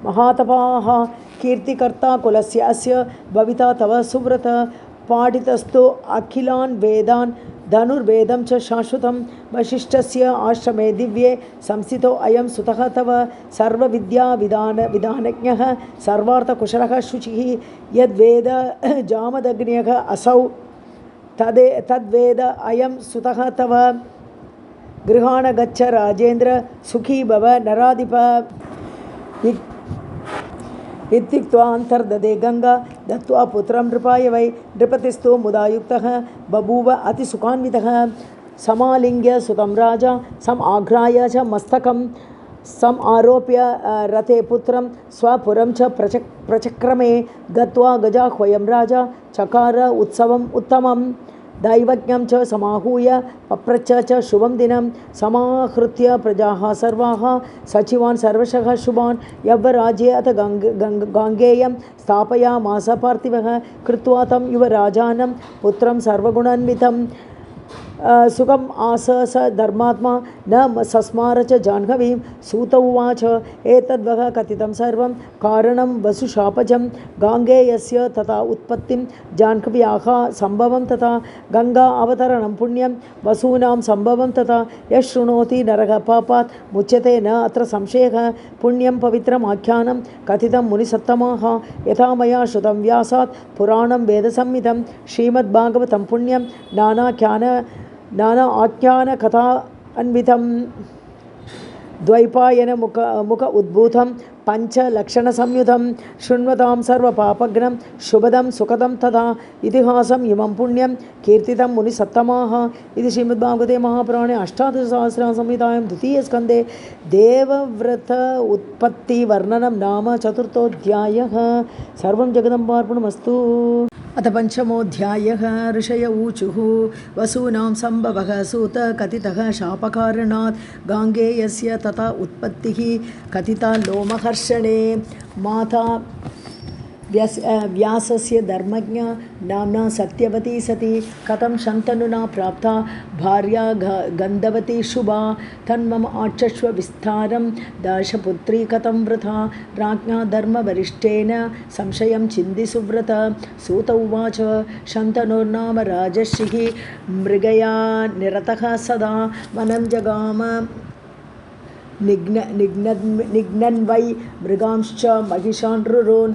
महातपाः कीर्तिकर्ता कुलस्य अस्य भविता तव सुव्रत पाठितस्तु अखिलान् वेदान् धनुर्वेदं च शाश्वतं वसिष्ठस्य आश्रमे दिव्ये संस्थितो अयं सुतः तव सर्वविद्याविधानज्ञः सर्वार्थकुशलः शुचिः यद्वेद जामदग्न्यः असौ तद्वेद अयं सुतः तव गृहाण गच्छ राजेन्द्र सुखी भव नराधिप इत्युक्त्वा अन्तर्ददे गङ्गा दत्त्वा पुत्रं नृपाय वै नृपतिस्तु मुदायुक्तः बभूव अतिसुखान्वितः समालिङ्ग्य सुतं राजा सम् आघ्राय च मस्तकं सम् आरोप्य रथे पुत्रं स्वपुरं च प्रचक्रमे गत्वा गजाह्वयं राजा चकार उत्सवम् उत्तमं दैवज्ञं च समाहूय पप्रच्छ च शुभं दिनं समाहृत्य प्रजाः सर्वाः सचिवान् सर्वशः शुभान् यव्वराज्ये अथ गाङ्गेयं स्थापयामास पार्थिवः कृत्वा तं युवराजानं पुत्रं सर्वगुणान्वितं सुखम् आस स धर्मात्मा न सस्मार च जाह्नवीं सूत उवाच एतद्वः कथितं सर्वं कारणं वसुशापजं गाङ्गेयस्य तथा उत्पत्तिं जाह्नव्याः सम्भवं तथा गङ्गा अवतरणं पुण्यं वसूनां सम्भवं तथा यः शृणोति नरः पापात् मुच्यते न अत्र संशयः पुण्यं पवित्रम् आख्यानं कथितं मुनिसत्तमाः यथा मया श्रुतं व्यासात् पुराणं वेदसंहितं श्रीमद्भागवतं पुण्यं नाना आख्यानकथा अन्वितं द्वैपायन मुख उद्भूतं पञ्चलक्षणसंयुतं शृण्वतां सर्वपापघ्नं शुभदं सुखदं तथा इतिहासम् इमं पुण्यं कीर्तितं मुनिसत्तमाः इति श्रीमद्भागवते महापुराणे अष्टादशसहस्रसंहितायां द्वितीयस्कन्धे देवव्रत उत्पत्तिवर्णनं नाम चतुर्थोऽध्यायः। सर्वं जगदम्बार्पणमस्तु। अथ पञ्चमोऽध्यायः। ऋषय ऊचुः वसूनां सम्भवः सूत कथितः शापकारणात् गाङ्गेयस्य तथा उत्पत्तिः कथिता लोमहर्षणे माता व्यासस्य धर्मज्ञ नाम्ना सत्यवती सती कथं शन्तनुना प्राप्ता भार्या गन्धवती शुभा तन्मम आचक्ष्व विस्तारं दशपुत्री कथं वृथा राज्ञा धर्मवरिष्ठेन संशयं चिन्ति सुव्रत सूत उवाच शन्तनुर्नाम राजर्षिः मृगया निरतः सदा वनं जगाम निघ्नन् वै मृगांश्च महिषान् रुरोन्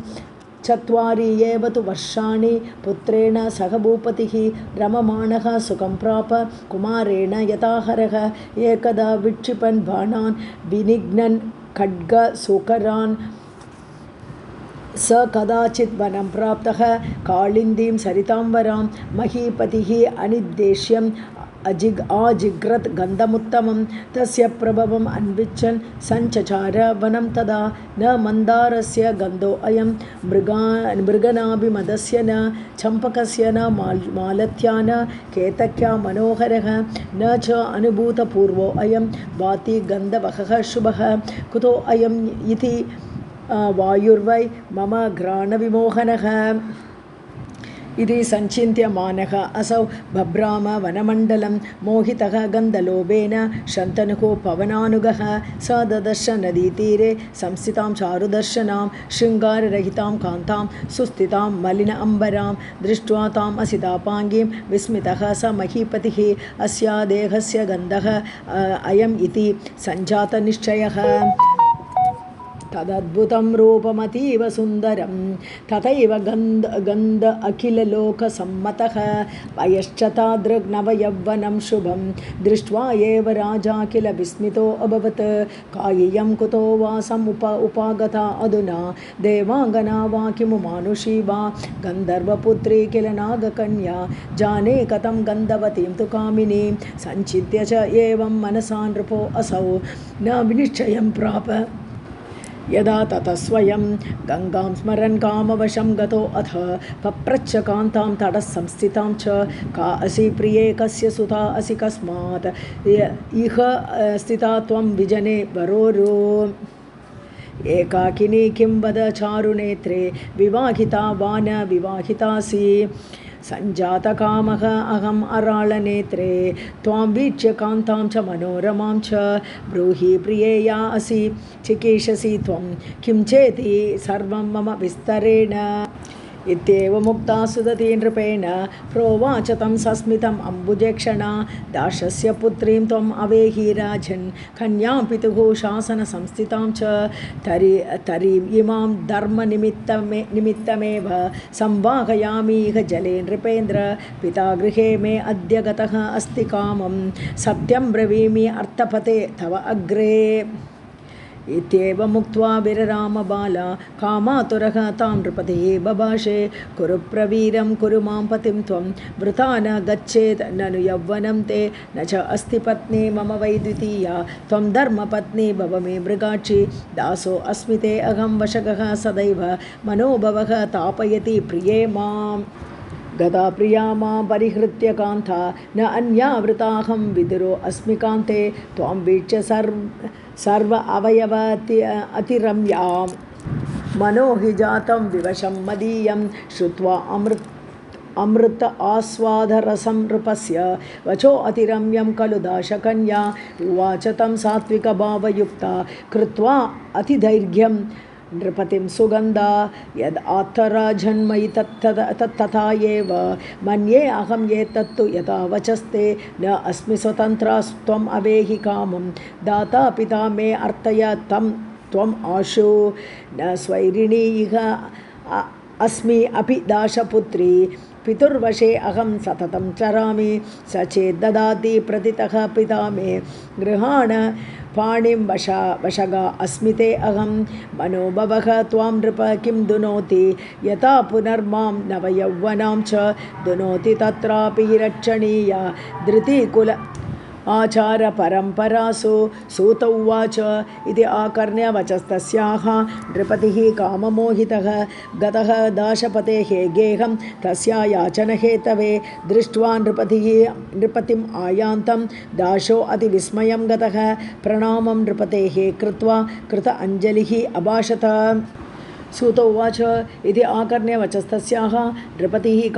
चत्वारि एव तु वर्षाणि पुत्रेण सह भूपतिः रममाणः सुखं प्राप कुमारेण यथाहरः एकदा विक्षिपन् बाणान् विनिघ्नन् खड्गसूकरान् स कदाचित् वनं प्राप्तः कालिन्दीं सरितां वरां महीपतिः अनिद्देश्यम् आजिघ्रत् गन्धमुत्तमं तस्य प्रभवम् अन्विच्छन् सञ्चचार वनं तदा न मन्दारस्य गन्धोऽयं मृगनाभिमदस्य न चम्पकस्य न मालत्या न केतक्या मनोहरः न च अनुभूतपूर्वोऽयं भाति गन्धवहः शुभः कुतोऽयम् इति वायुर्वै मम घ्राणविमोहनः इति सञ्चिन्त्यमानः असौ बभ्राम वनमण्डलं मोहितः गन्धलोभेन शन्तनुः पवनानुगः स ददर्श नदीतीरे संस्थितां चारुदर्शनां शृङ्गाररहितां कान्तां सुस्थितां मलिन अम्बरां दृष्ट्वा ताम् असितापाङ्गीं विस्मितः स महीपतिः अस्या देहस्य गन्धः अयम् इति सञ्जातनिश्चयः तदद्भुतं रूपमतीव सुन्दरं तथैव गन्ध अखिललोकसम्मतः वयश्च तादृग्नवयौवनं शुभं दृष्ट्वा एव राजा किल विस्मितो अभवत् कायियं कुतो वासम् उपागता अधुना देवाङ्गना वा किमु मानुषी वा गन्धर्वपुत्री किल नागकन्या जाने कथं गन्धवतीं तु कामिनीं सञ्चित्य च एवं मनसा नृपो असौ न विनिश्चयं प्राप यदा ततः स्वयं गङ्गां स्मरन् कामवशं गतो अथ पप्रच्छ कान्तां तटः संस्थितां च का असि प्रिये कस्य सुता असि कस्मात् इह स्थिता त्वं विजने वरोरो एकाकिनी किं वद चारुनेत्रे विवाहिता वा न विवाहितासि सञ्जातकामः अहम् अराळनेत्रे त्वां वीक्ष्य कान्तां च मनोरमां च ब्रूहि प्रियेया असि चिकीर्षसि त्वं किं चेति सर्वं मम विस्तरेण इत्येवमुक्ता सुदती नृपेण प्रोवाच तं सस्मितम् अम्बुजेक्षणा दाशस्य पुत्रीं त्वम् अवेहि राजन् कन्यां पितुः शासनसंस्थितां च तरीम् इमां धर्मनिमित्तमेव संवाहयामि इह जले नृपेन्द्र पिता गृहे मे अद्य गतः अस्ति कामं सत्यं ब्रवीमि अर्थपते तव अग्रे इत्येवमुक्त्वा विररामबाला कामातुरः तां नृपतिः बभाषे कुरु प्रवीरं कुरु मां पतिं त्वं वृथा न गच्छेत् ननु यौवनं ते न च अस्ति पत्नी मम वै द्वितीया त्वं धर्मपत्नी भव मे मृगाक्षी दासो अस्मि ते अहं वशगः सदैव मनोभवः तापयति प्रिये माम् गदा प्रिया मां परिहृत्य कान्ता न अन्यावृताहं विदुरो अस्मि कान्ते त्वां वीक्ष्य सर्व अतिरम्यां मनो हि जातं विवशं मदीयं श्रुत्वा अमृत आस्वादरसं नृपस्य वचो अतिरम्यं खलु दाशकन्या उवाच तं सात्विकभावयुक्ता कृत्वा अतिधैर्घ्यं नृपतिं सुगन्धा यद् आत्तराजन्मयि तथा एव मन्ये अहं एतत्तु यथा वचस्ते न अस्मि स्वतन्त्रा त्वम् अवेहि कामं दाता पिता मे अर्थय तं त्वम् आशु न स्वैरिणी इह अस्मि अपि दाशपुत्री पितुर्वशे अहं सततं चरामि स चेत् ददाति प्रतितः पिता मे गृहाण पाणिं वशगा अस्मि ते अहं मनोभवः त्वां नृप किं दुनोति यथा पुनर्मां नवयौवनां च दुनोति तत्रापि रक्षणीया धृतिकुल आचारपरम्परासु सूत उवाच इति आकर्ण्य वचस्तस्याः नृपतिः काममोहितः गतः दाशपतेः गेहं तस्या याचनहेतवे दृष्ट्वा नृपतिम् आयान्तं दाशो अतिविस्मयं गतः प्रणामं नृपतेः कृत्वा कृत अञ्जलिः अभाषत सूत उवाच इति आकर्ण्य वचस्तस्याः नृपतिः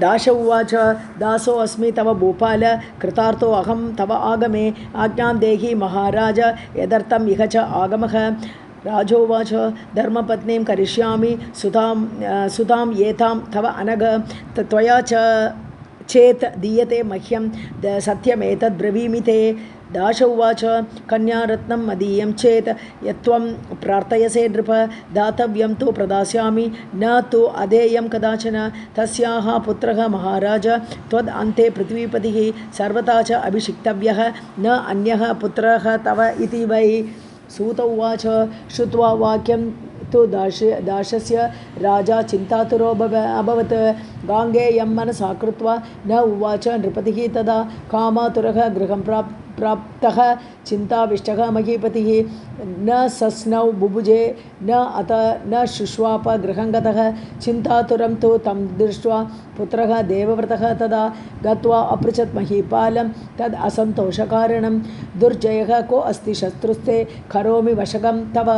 दाश उवाच दासो अस्मि तव भूपाल कृतार्थो अहं तव आगमे आज्ञां देहि महाराज यदर्थम् इह च आगमः राजोवाच धर्मपत्नीं करिष्यामि सुतां येतां तव अनग त्वया चेत् दीयते मह्यं सत्यमेतद् ब्रवीमि ते दाश उवाच कन्यारत्नं मदीयं चेत् यत्त्वं प्रार्थयसे नृप दातव्यं तु प्रदास्यामि न तु अधेयं कदाचन तस्याः पुत्रः महाराज त्वद् अन्ते पृथ्वीपतिः सर्वथा च अभिषिक्तव्यः न अन्यः पुत्रः तव इति वै सूत उवाच श्रुत्वा वाक्यं तु दाशस्य राजा चिन्तातुरो अभवत् गाङ्गेयं मनसा कृत्वा न उवाच नृपतिः तदा कामातुरः गृहं प्राप्तः चिन्ताविष्टः महीपतिः न सस्नौ बुभुजे न अत न शुश्वाप गृहं गतः चिन्तातुरं तु तं दृष्ट्वा पुत्रः देवव्रतः तदा गत्वा अपृच्छत् महीपालं तद् असन्तोषकारणं दुर्जयः को अस्ति शत्रुस्ते करोमि वशकं तव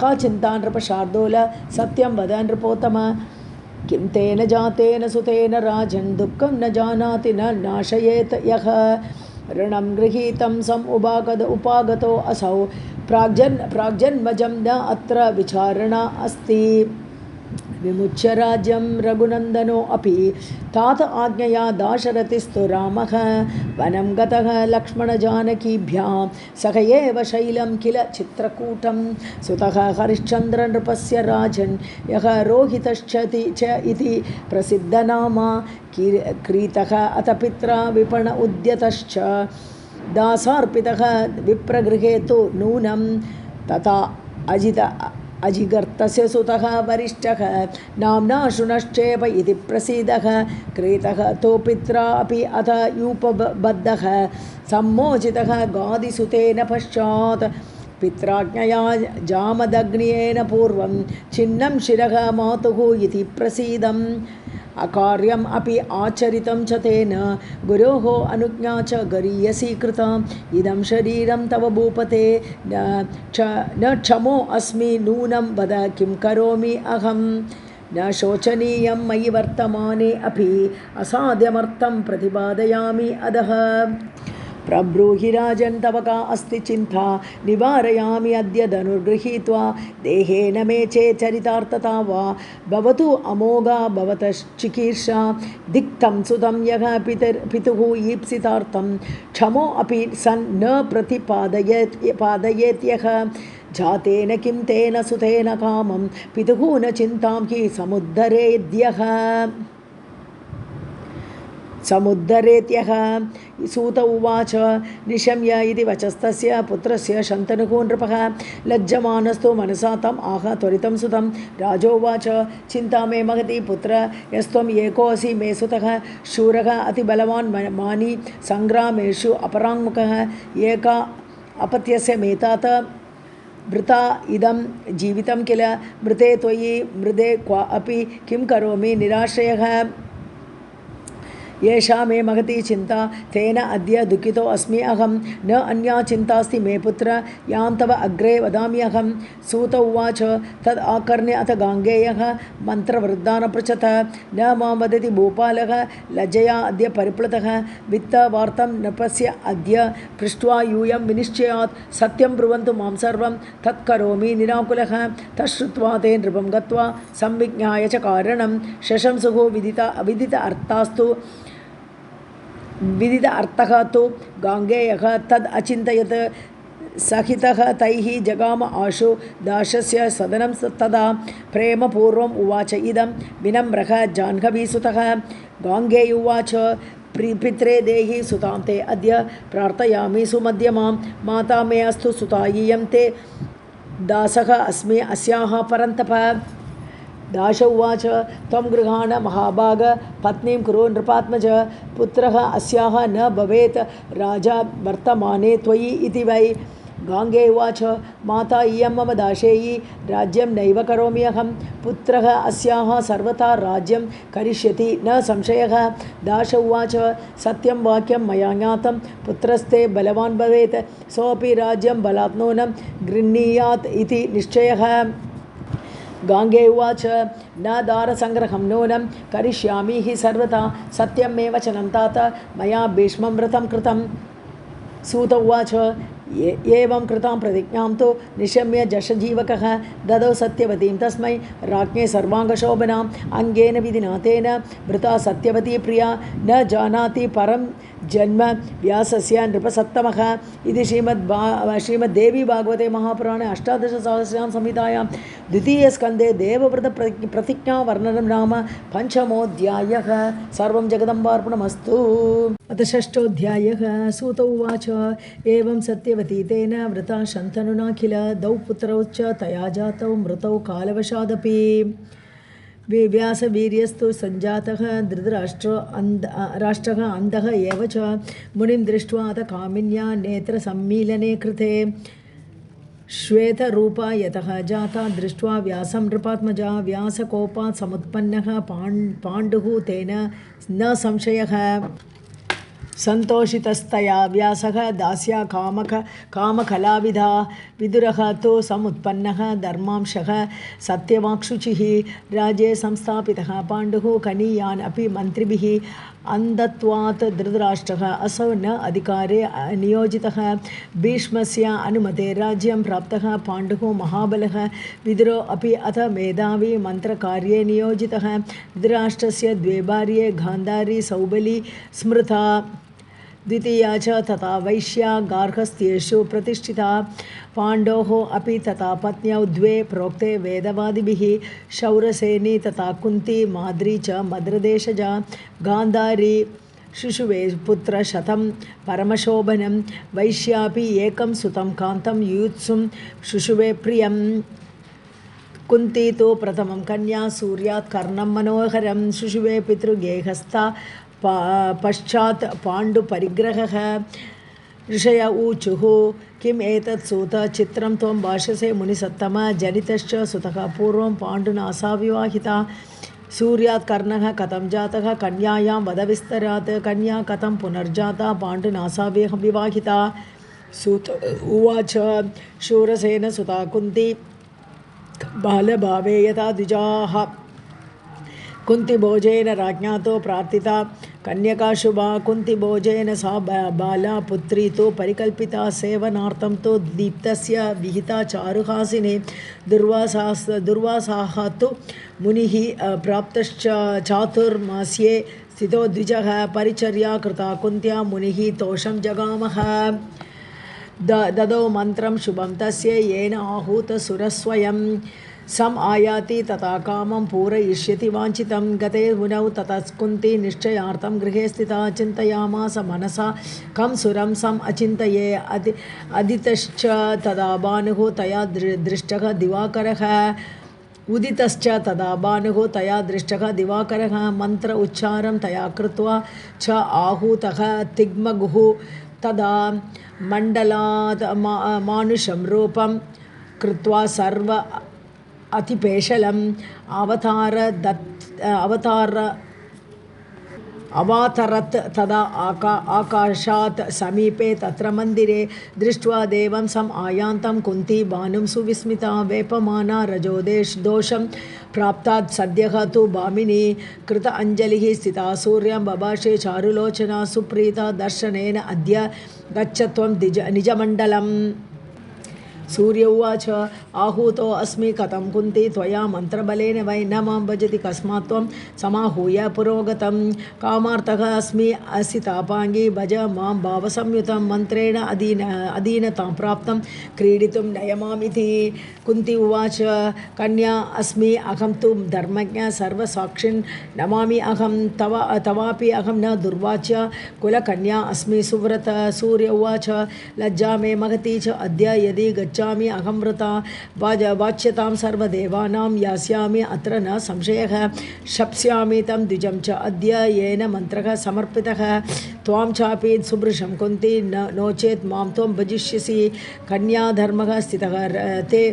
का चिन्ता नृपशार्दूल सत्यं वद नृपोत्तम किं तेन जातेन सुतेन राजन् दुःखं न जानाति न नाशयेत् यः ऋणं गृहीतं उपागतो असौ प्राग्जन्मजं न अत्र विचारणा अस्ति विमुच्य राज्यं रघुनन्दनो अपि तात आज्ञया दाशरथिस्तु रामः वनं गतः लक्ष्मणजानकीभ्यां सह एव शैलं किल चित्रकूटं सुतः हरिश्चन्द्रनृपस्य राजन् यः रोहितश्चति च इति प्रसिद्धनामा क्रीतः अथ पित्रा विपण उद्यतश्च दासार्पितः विप्रगृहे तु नूनं तथा अजिगर्तस्य सुतः वरिष्ठः नाम्ना शुनश्चेप इति प्रसीदः क्रीतः तु पित्रा अपि अथ यूपबद्धः सम्मोचितः गादिसुतेन पश्चात् पित्राज्ञया जामदग्न्येन पूर्वं छिन्नं शिरः मातुः इति प्रसीदम् अकार्यम् अपि आचरितं च तेन गुरोः अनुज्ञा च गरीयसी कृता इदं शरीरं तव भूपते न क्षमो अस्मि नूनं वद किं करोमि अहं न शोचनीयं मयि वर्तमाने अपि असाध्यमर्थं प्रतिपादयामि अधः प्रब्रूहि राजन् तव का अस्ति चिन्ता निवारयामि अद्य धनुर्गृहीत्वा देहेन मे चेच्चरितार्थता वा भवतु अमोघा भवतश्चिकीर्षा दिक्तं सुतं यः पितुः ईप्सितार्थं क्षमो अपि सन् न प्रतिपादयेत्यः जातेन किं तेन सुतेन कामं पितुः न चिन्तां हि समुद्धरेद्यः समुद्धरेत्यः सूत उवाच निशम्य इति वचस्तस्य पुत्रस्य शन्तनुः नृपः लज्जमानस्तु मनसा तम् आह त्वरितं सुतं राजोवाच चिन्ता मे महती पुत्र यस्त्वम् एकोऽसि मे सुतः शूरः अतिबलवान् मानी सङ्ग्रामेषु अपराङ्मुखः एका अपत्यस्य मेतात वृता इदं जीवितं किल मृते त्वयि मृदे क्वा अपि किं करोमि निराश्रयः येषा मे महती चिन्ता तेन अद्य दुःखितो अस्मि अहं न अन्या चिन्तास्ति मे पुत्र यां तव अग्रे वदामि अहं सूत उवाच तद् आकर्ण्य अथ गाङ्गेयः मन्त्रवृद्धानपृच्छत न मां वदति भूपालः लज्जया अद्य परिप्लुतः वित्तवार्तं नृपस्य अद्य पृष्ट्वा यूयं विनिश्चयात् सत्यं ब्रुवन्तु मां सर्वं तत्करोमि निराकुलः तच्छ्रुत्वा ते नृपं गत्वा संविज्ञाय च कारणं शशंसुः विदित अर्थः तु गाङ्गेयः तद् अचिन्तयत् सहितः तैः जगाम आशु दासस्य सदनं तदा प्रेमपूर्वम् उवाच इदं विनम्रः जाह्नवीसुतः गाङ्गेय उवाच पित्रे देहि सुतां ते अद्य प्रार्थयामि सुमध्यमां माता मे अस्तु सुता इयं ते दासः अस्मि अस्याः परन्तप दाश उवाच त्वं गृहाण महाभाग पत्नीं कुरु नृपात्मज पुत्रः अस्याः न भवेत् राजा वर्तमाने त्वयि इति वै गाङ्गे उवाच माता इयं मम दासेयी राज्यं नैव करोमि अहं पुत्रः अस्याः सर्वथा राज्यं करिष्यति न संशयः दाश उवाच सत्यं वाक्यं मया ज्ञातं पुत्रस्ते बलवान् भवेत् सोऽपि राज्यं बलात् नूनं गृह्णीयात् इति निश्चयः गाङ्गे उवाच न दारसङ्ग्रहं नूनं करिष्यामि हि सर्वथा सत्यं मे वचनं तात मया भीष्मं व्रतं कृतं सूत उवाच एवं कृतां प्रतिज्ञां तु निशम्य जशजीवकः ददौ सत्यवतीं तस्मै राज्ञे सर्वाङ्गशोभनाम् अङ्गेन विधिना तेन वृता सत्यवती प्रिया न जानाति परं जन्म व्यासस्य नृपसत्तमः इति श्रीमद्देवी भागवते महापुराणे अष्टादशसहस्रां संहितायां द्वितीयस्कन्धे देवव्रतप्रतिज्ञावर्णनं नाम पञ्चमोऽध्यायः सर्वं जगदम्बार्पणमस्तु। अथ षष्ठोऽध्यायः सूत उवाच एवं सत्यवती तेन वृता शन्तनुना किल द्वौ पुत्रौ च तया जातौ मृतौ कालवशादपि व्यासवीर्यस्तु सञ्जातः धृतराष्ट्रः अन्धः एव च मुनिं दृष्ट्वा अथ कामिन्या नेत्रसम्मीलने कृते श्वेतरूपा यतः जाता दृष्ट्वा व्यासं नृपात्मजा व्यासकोपात् समुत्पन्नः पाण्डुः तेन न संशयः सन्तोषितस्तया व्यासः दास्या कामकलाविधा विदुरः तु समुत्पन्नः धर्मांशः सत्यवाक्शुचिः राज्ये संस्थापितः पाण्डुः कनीयान् अपि मन्त्रिभिः अन्धत्वात् धृतराष्ट्रः असौ न अधिकारे नियोजितः भीष्मस्य अनुमते राज्यं प्राप्तः पाण्डुः महाबलः विदुरो अपि अथ मेधावी मन्त्रकार्ये नियोजितः धृतराष्ट्रस्य द्वे भार्ये गान्धारी सौबली स्मृता द्वितीया च तथा वैश्या गार्हस्थ्येषु प्रतिष्ठिता पाण्डोः अपि तथा पत्न्यौ द्वे प्रोक्ते वेदवादिभिः शौरसेनी तथा कुन्ती माद्री च मद्रदेशजा गान्धारी शिशुवे पुत्रशतं परमशोभनं वैश्यापि एकं सुतं कान्तं युयुत्सुं शिशुवे प्रियं कुन्ती तु प्रथमं कन्या सूर्यात् कर्णं मनोहरं शिशुवे पितृगेहस्था पश्चात् पाण्डुपरिग्रहः ऋषय ऊचुः किम् एतत् सूत चित्रं त्वं भाषसे मुनिसत्तम जनितश्च सुतः पूर्वं पाण्डुना सा विवाहिता सूर्यात् कर्णः कथं जातः कन्यायां वदविस्तरात् कन्या कथं पुनर्जाता पाण्डुना सा विवाहिता सूत उवाच शूरसेन सुता कुन्ती बालभावे यथा द्विजाः कुन्तिभोजेन राज्ञा तो प्रार्थिता कन्यका शुभा कुन्तिभोजेन सा बाला पुत्री तो परिकल्पिता सेवनार्थं तो दीप्तस्य विहिता चारुहासिनी दुर्वासाः तु मुनिः प्राप्तश्च चातुर्मास्ये स्थितो द्विजः परिचर्या कृता कुन्त्या मुनिः तोषं जगामः ददौ मन्त्रं शुभं तस्य येन आहूतसुरस्वयं सम आयाति तथा कामं पूरयिष्यति वाञ्छितं गते मुनौ ततः कुन्ती निश्चयार्थं गृहे स्थिता चिन्तयामास मनसा कं सुरं सम अचिन्तये अदितश्च तदा भानुः तया दृष्टः दिवाकरः उदितश्च तदा भानुः तया दृष्टः दिवाकरः मन्त्र उच्चारं तया कृत्वा च आहूतः तिग्मगुः तदा मण्डलात् मानुषं रूपं कृत्वा सर्व अतिपेशलम् अवातरत् तदा आकाशात् समीपे तत्र मन्दिरे दृष्ट्वा देवं सम आयान्तं कुन्ती भानुं सुविस्मिता वेपमाना रजोदोषं प्राप्तात् सद्यः तु भामिनी कृत अञ्जलिः स्थिता सूर्यं बभाषे चारुलोचना सुप्रीता दर्शनेन अद्य गच्छ त्वं निजमण्डलम् सूर्य उवाच आहूतो अस्मि कथं कुन्ती त्वया मन्त्रबलेन वै न मां भजति कस्मात् त्वं समाहूय पुरोगतं कामार्थः अस्मि असितापाङ्गी भज मां भावसंयुतं मन्त्रेण अधीनतां प्राप्तं क्रीडितुं नयमामिति कुन्ती उवाच कन्या अस्मि अहं तु धर्मज्ञ सर्वसाक्षिन् नमामि अहं तवापि अहं न दुर्वाच्य कुलकन्या अस्मि सुव्रत सूर्य उवाच लज्जा मे महती च अद्य यदि गच्छामि अहं व्रता वाच्यतां सर्वदेवानां यास्यामि अत्र न संशयः शप्स्यामि तं द्विजं च अद्य येन मन्त्रः समर्पितः त्वां चापि सुभृशं कुन्ती नो चेत् मां त्वं भजिष्यसि कन्याधर्मः स्थितः ते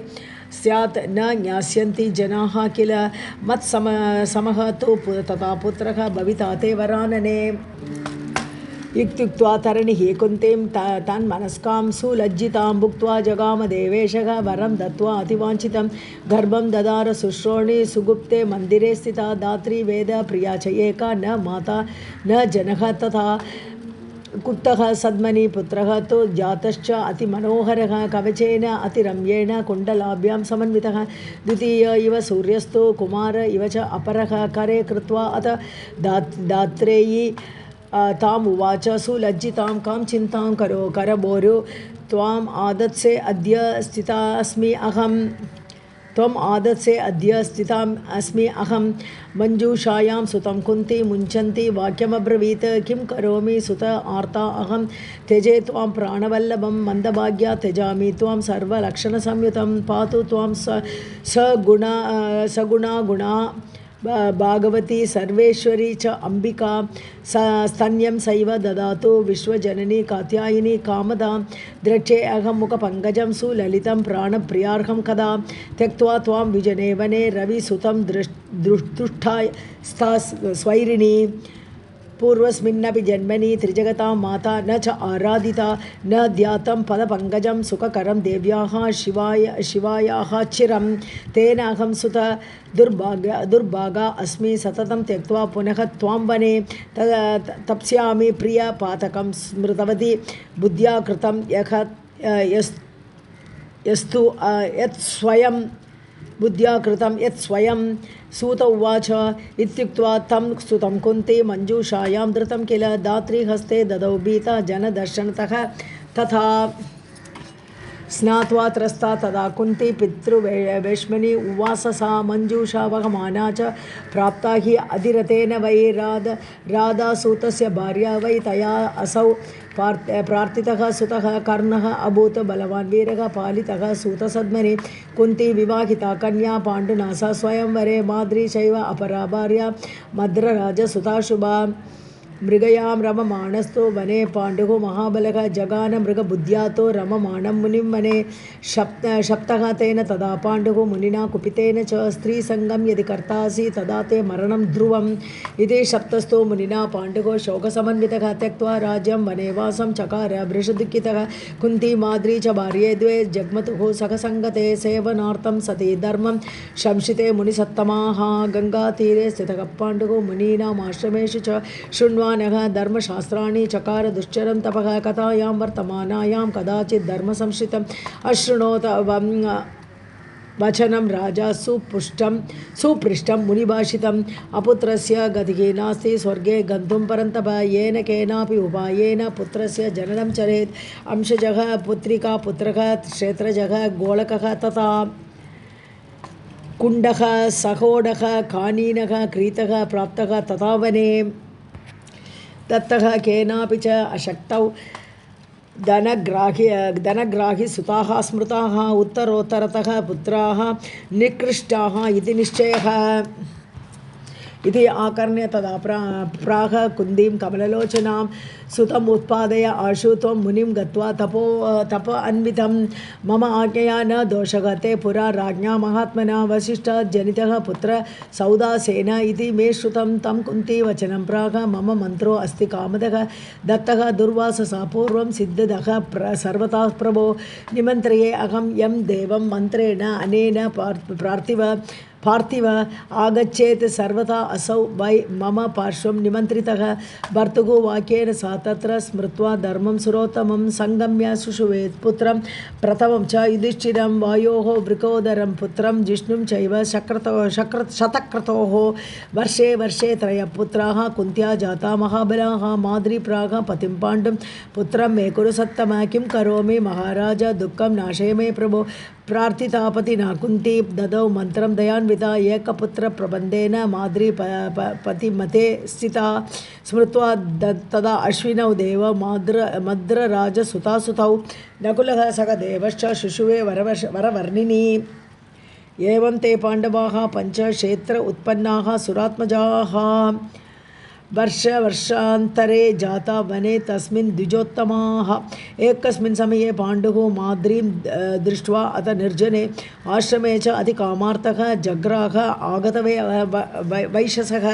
स्यात् न ज्ञास्यन्ति जनाः किल मत्समः तु तथा पुत्रः भविता ते वरानने इत्युक्त्वा तरणिः कुन्तीं तन्मनस्कां सुलज्जितां भुक्त्वा जगाम देवेशः वरं दत्त्वा अतिवाञ्छितं गर्भं ददार शुश्रोणि सुगुप्ते मन्दिरे स्थिता दात्री वेद प्रिया च एका न माता न जनः तथा कुक्तः सद्मनि पुत्रः तु जातश्च अतिमनोहरः कवचेन अतिरम्येण कुण्डलाभ्यां समन्वितः द्वितीय इव सूर्यस्तु कुमार इव च अपरः करे कृत्वा अथ दात्रेयी ताम् उवाच सुलज्जितां कां चिन्तां करबोरु त्वम् आदत्से अद्य स्थिताम् अस्मि अहं मञ्जूषायां सुतं कुन्ती मुञ्चन्ती वाक्यमब्रवीत् किं करोमि सुत आर्ता अहं त्यजे त्वां प्राणवल्लभं मन्दभाग्या त्यजामि त्वां सर्वलक्षणसंयुतं पातु त्वां सगुणा गुणा भागवती सर्वेश्वरी च अम्बिका स्तन्यं सैव ददातु विश्वजननी कात्यायिनी कामदा द्रक्षे अहं मुखपङ्कजं सुललितं प्राणप्रियार्हं कदा त्यक्त्वा त्वां विजने वने रविसुतं दृष्टाय स्था स्वैरिणी पूर्वस्मिन्नपि जन्मनि त्रिजगतां माता न च आराधिता न ध्यातं पदपङ्कजं सुखकरं देव्याः शिवायाः चिरं तेन अहं सुत दुर्भागा अस्मि सततं त्यक्त्वा पुनः त्वां वने तप्स्यामि प्रियपातकं स्मृतवती बुद्ध्या कृतं यस्तु यत्स्वयं बुद्ध्या कृतं यत् स्वयं सूत उवाच इत्युक्त्वा तं स्तुतं कुन्ती मञ्जूषायां धृतं किल दात्रीहस्ते ददौ भीता जनदर्शनतः तथा स्नात्वा त्रस्ता तदा कुन्ती पितृवेश्मनि उवास सा मञ्जूषा वहमाना च प्राप्ता हि अधिरथेन वै राधासूतस्य भार्या वै तया असौ प्रार्थितः सुतः कर्णः अभूत बलवान् वीरः पालितः सूतसद्मनि कुन्ती विवाहिता कन्या पाण्डुनासा स्वयंवरे माद्री चैव अपरा भार्या मद्रराजसुता शुभा मृगयां रममाणस्तु वने पाण्डुः महाबलः जगान मृगबुद्ध्यातो रममाणं मुनिं वने शप्तः तेन तदा पाण्डुः मुनिना कुपितेन च स्त्रीसङ्गं यदि कर्तासि तदा ते मरणं ध्रुवम् इति शप्तस्थो मुनिना पाण्डुः शोकसमन्वितः त्यक्त्वा राज्यं वनेवासं चकार वृषदुःखितः कुन्ती माद्री च भार्ये द्वे जग्मतुः सखसङ्गते सेवनार्थं सती धर्मं शंसिते मुनिसत्तमाः गङ्गातीरे स्थितः पाण्डुः मुनीनामाश्रमेषु च शृण्वा धर्मशास्त्राणि चकार दुश्चरं तपः कथायां वर्तमानायां कदाचित् धर्मसंश्रितम् अशृणोत वचनं राजा सुपृष्टं मुनिभाषितम् अपुत्रस्य गतिः नास्ति स्वर्गे गन्तुं परन्तप येन केनापि उपायेन पुत्रस्य जननं चरेत् अंशजः पुत्रिका पुत्रः क्षेत्रजः गोलकः तथा कुण्डः सहोडः कानीनः क्रीतः प्राप्तः तथा वने दत्तः केनापि च अशक्तौ धनग्राहि सुताः स्मृताः उत्तरोत्तरतः पुत्राः निकृष्टाः इति निश्चयः इति आकर्ण्य तदा प्राह कुन्दीं कमललोचनां सुतम् उत्पादय आशु त्वं मुनिं गत्वा तप अन्वितं मम आज्ञया न दोषः ते पुरा राज्ञा महात्मना वसिष्ठाज्जनितः पुत्र सौदासेन इति मे श्रुतं तं कुन्ती वचनं प्राह मम मन्त्रो अस्ति कामदः दत्तः दुर्वाससा पूर्वं सिद्धदः सर्वतः प्रभो निमन्त्रये अहं यं देवं मन्त्रेण अनेन पार्थिव आगच्छेत् सर्वथा असौ वै मम पार्श्वं निमन्त्रितः भर्तुः वाक्येन सा तत्र स्मृत्वा धर्मं सुरोत्तमं सङ्गम्य सुषुवेत् पुत्रं प्रथमं च युधिष्ठिरं वायोः वृकोदरं पुत्रं जिष्णुं चैव शतक्रतोः वर्षे वर्षे त्रयः पुत्राः कुन्त्या जाता महाबलाः माद्री प्राह पतिं पाण्डुं पुत्रं मे कुरु सत्तम किं करोमि महाराज दुःखं नाशय मे प्रभो प्रार्थितापतिना कुन्ती ददौ मन्त्रं दयान्विता एकपुत्रप्रबन्धेन माद्री पतिमते स्थिता स्मृत्वा तदा अश्विनौ देव मद्रराजसुतासुतौ नकुलः सखदेवश्च शुशुवे वरवर्णिनी एवं ते पाण्डवाः पञ्च क्षेत्र उत्पन्नाः सुरात्मजाः वर्षान्तरे जाता वने तस्मिन् द्विजोत्तमाः एकस्मिन् समये पाण्डुः माद्रीं दृष्ट्वा अथ निर्जने आश्रमे च अतिकामार्थः जग्राह आगतवे वैशसः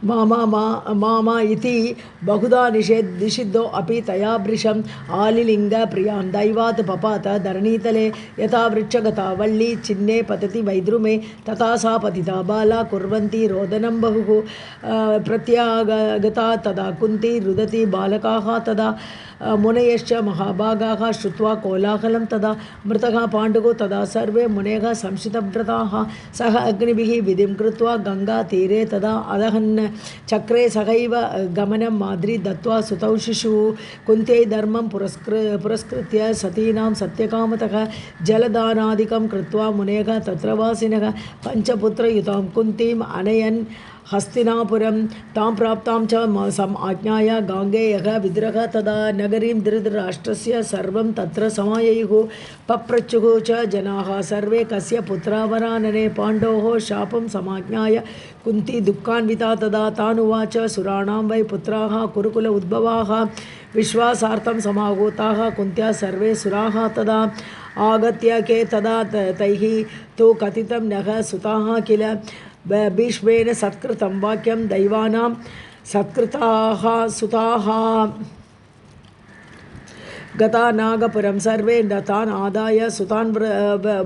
मामा इति बहुधा निषिद्धो अपि तया वृषम् आलिलिङ्गप्रियां दैवात् पपात धरणीतले यथा वृक्षगता वल्ली चिन्ने पतति वैद्रुमे तथा सा पतिता बाला कुर्वन्ती रोदनं बहुः प्रत्यागता तदा कुन्ती रुदति बालकाः तदा मुनयश्च महाभागाः श्रुत्वा कोलाहलं तदा मृतः पाण्डुः तदा सर्वे मुनयः संशितव्रताः सः अग्निभिः विधिं कृत्वा गङ्गातीरे तदा अदहन् चक्रे सहैव गमनं माद्री दत्त्वा सुतौ शिशुः कुन्त्यै धर्मं पुरस्कृत्य सतीनां सत्यकामतः जलदानादिकं कृत्वा मुनयः तत्र वासिनः पञ्चपुत्रयुतां कुन्तीम् अनयन् हस्तिनापुरं तां प्राप्तां च सम् आज्ञाय गाङ्गेयः विद्रः तदा नगरीं धृतराष्ट्रस्य सर्वं तत्र समाययुः पप्रच्छुः च जनाः सर्वे कस्य पुत्रावरानने पाण्डोः शापं समाज्ञाय कुन्ती दुःखान्विता तदा तानुवाच सुराणां वै पुत्राः कुरुकुल उद्भवाः विश्वासार्थं समाहूताः कुन्त्या सर्वे सुराः तदा आगत्य के तदा तैः तु कथितं नः सुताः किल भीष्मेण सत्कृतं वाक्यं दैवानां सत्कृताः सुताः गता नागपुरं सर्वे तान् आदाय सुतान्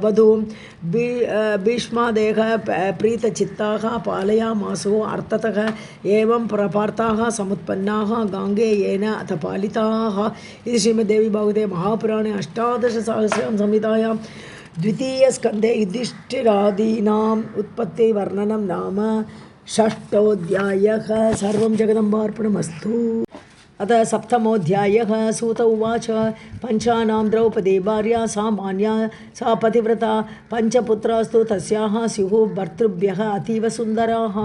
वधूं भीष्मादेः प्रीतचित्ताः पालयामासु अर्थतः एवं प्रपार्ताः समुत्पन्नाः गाङ्गेयेन अथ पालिताः इति श्रीमद्देवी भागवते महापुराणे अष्टादशसहस्रं संहितायां द्वितीयस्कन्धे युधिष्ठिरादीनाम् उत्पत्तिवर्णनं नाम षष्ठोऽध्यायः सर्वं जगदम्बार्पणमस्तु अतः सप्तमोऽध्यायः सूत उवाच पञ्चानां द्रौपदी भार्या सामान्या सा पतिव्रता पञ्चपुत्रास्तु तस्याः स्युः भर्तृभ्यः अतीव सुन्दराः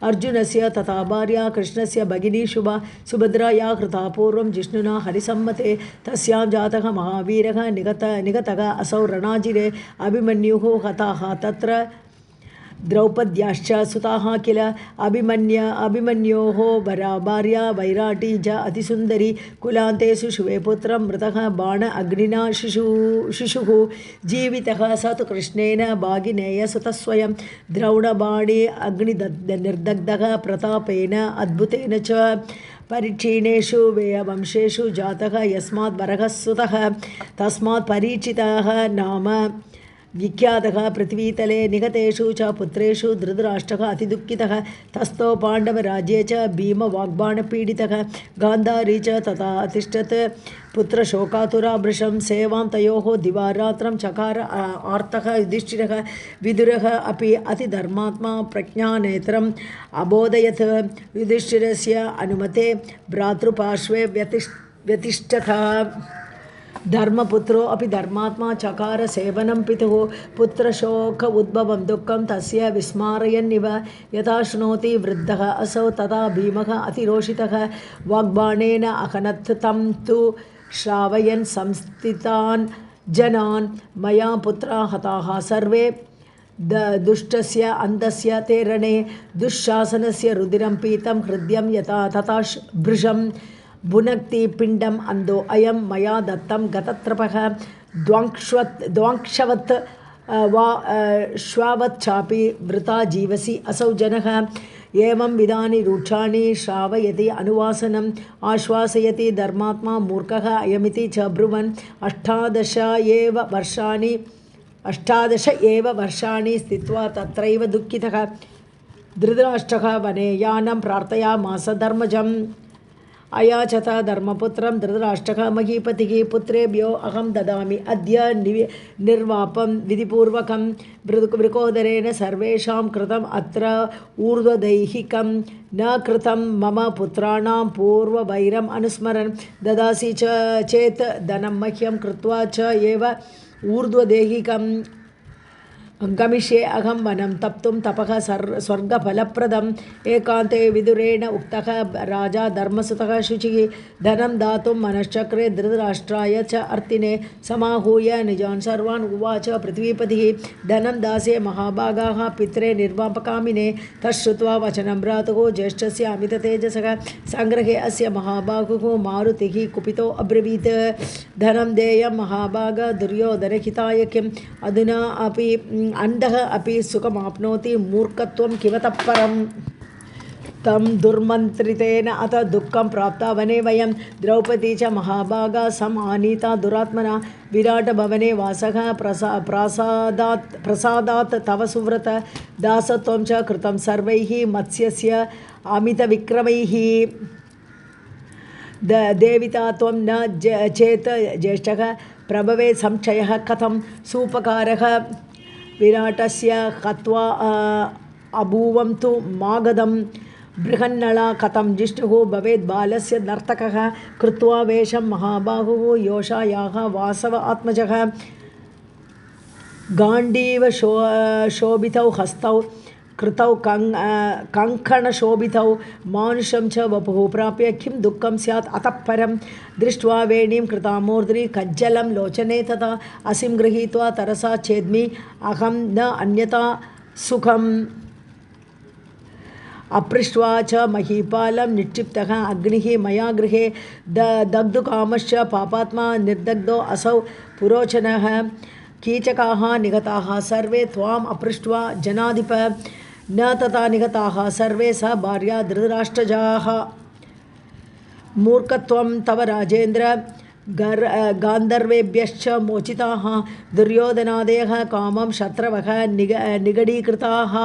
अर्जुनस्य तथा भार्या कृष्णस्य भगिनी सुभद्राया कृता पूर्वं जिष्णुना हरिसम्मते तस्यां जातः महावीरः निगतः असौ रणाजिरे अभिमन्युः हताः तत्र द्रौपद्याश्च सुताः किल अभिमन्योः भार्या वैराटी च अतिसुन्दरी कुलान्ते शिशुवे पुत्रं मृतः बाण अग्निना शिशुः जीवितः स तु कृष्णेन भागिनेयसुतस्वयं द्रौणबाणे अग्निनिर्दग्धः प्रतापेन अद्भुतेन च परीक्षीणेषु वंशेषु जातः यस्मात् वरः सुतः तस्मात् परीक्षितः नाम विख्यातः पृथ्वीतले निगतेषु च पुत्रेषु धृतराष्ट्रः अतिदुःखितः तस्थो पाण्डवराज्ये च भीमवाग्बाणपीडितः गान्धारी च तथा अतिष्ठत् पुत्रशोकातुराभृशं सेवां तयोः दिवारात्रं चकार आर्तः युधिष्ठिरः विदुरः अपि अतिधर्मात्मा प्रज्ञानेत्रम् अबोधयत् युधिष्ठिरस्य अनुमते भ्रातृपार्श्वे व्यतिष्ठतः धर्मपुत्रो अपि धर्मात्मा चकार सेवनं पितुः पुत्रशोक उद्भवं दुःखं तस्य विस्मारयन्निव यथा शृणोति वृद्धः असौ तथा भीमः अतिरोषितः वाग्बाणेन अहनत् तं तु श्रावयन् संस्थितान् जनान् मया पुत्रा हताः सर्वे दुष्टस्य अन्धस्य ते रणे दुःशासनस्य रुधिरं पीतं हृद्यं यथा तथा भृशं भुनक्ति पिण्डम् अन्धो अयं मया दत्तं गतत्रपः द्वाङ्क्षवत् वा श्वावत् चापि वृथा जीवसि असौ जनः एवं विधानि रूक्षाणि श्रावयति अनुवासनम् आश्वासयति धर्मात्मा मूर्खः अयमिति च ब्रुवन् 18 एव वर्षाणि स्थित्वा तत्रैव दुःखितः धृतराष्ट्रः वने यानं प्रार्थयामास धर्मजम् अयाचत धर्मपुत्रं धृतराष्ट्रः महीपतिः पुत्रेभ्यो अहं ददामि अद्य निर्वापं विधिपूर्वकं वृकोदरेण सर्वेषां कृतम् अत्र ऊर्ध्वदैहिकं न कृतं मम पुत्राणां पूर्ववैरम् अनुस्मरन् ददासि चेत् धनं मह्यं कृत्वा च एव ऊर्ध्वदैहिकं गमिष्ये अहं वनं तप्तुं तपः स्वर्गफलप्रदम् एकान्ते विदुरेण उक्तः राजा धर्मसुतः शुचिः धनं दातुं मनश्चक्रे धृतराष्ट्राय च अर्तिने समाहूय निजान् सर्वान् उवाच पृथ्वीपतिः धनं दासे महाभागाः पित्रे निर्वापकामिने तच्छ्रुत्वा वचनं भ्रातुः ज्येष्ठस्य अमिततेजसः सङ्ग्रहे अस्य महाबाहुः मारुतिः कुपितो अब्रवीत् धनं देयं महाभाग दुर्योधनहिताय किम् अधुना अपि अन्धः अपि सुखमाप्नोति मूर्खत्वं किमतः परम् तं दुर्मन्त्रितेन अथ दुःखं प्राप्ता वने वयं द्रौपदी च महाभागा सम आनीता दुरात्मना विराटभवने वासः प्रसादात् तव सुव्रत दासत्वं च कृतं सर्वैः मत्स्यस्य अमितविक्रमैः देविता त्वं न चेत् ज्येष्ठः प्रभवे संशयः कथं सूपकारः विराटस्य हत्वा अभूवं तु मागधं बृहन्नला कथं जिष्णुः भवेत् बालस्य नर्तकः कृत्वा वेषं महाबाहुः योषायाः वासव आत्मजः गाण्डीव शोभितौ हस्तौ कृतौ कङ्कणशोभितौ मानुषं च वपुः प्राप्य किं दुःखं स्यात् अतः परं दृष्ट्वा वेणीं कृतामूर्ध्नि कज्जलं लोचने तथा असिं गृहीत्वा तरसा चेद्मि अहं न अन्यथा सुखम् अपृष्ट्वा च महीपालं निक्षिप्तः अग्निः मया गृहे दग्धुकामश्च पापात्मा निर्दग्धो असौ पुरोचनः कीचकाः निगताः सर्वे त्वाम् अपृष्ट्वा जनाधिप न तथा निगताः सर्वे स भार्या धृतराष्ट्रजाः मूर्खत्वं तव राजेन्द्र गान्धर्वेभ्यश्च मोचिताः दुर्योधनादयः कामं शत्रवः निगडीकृताः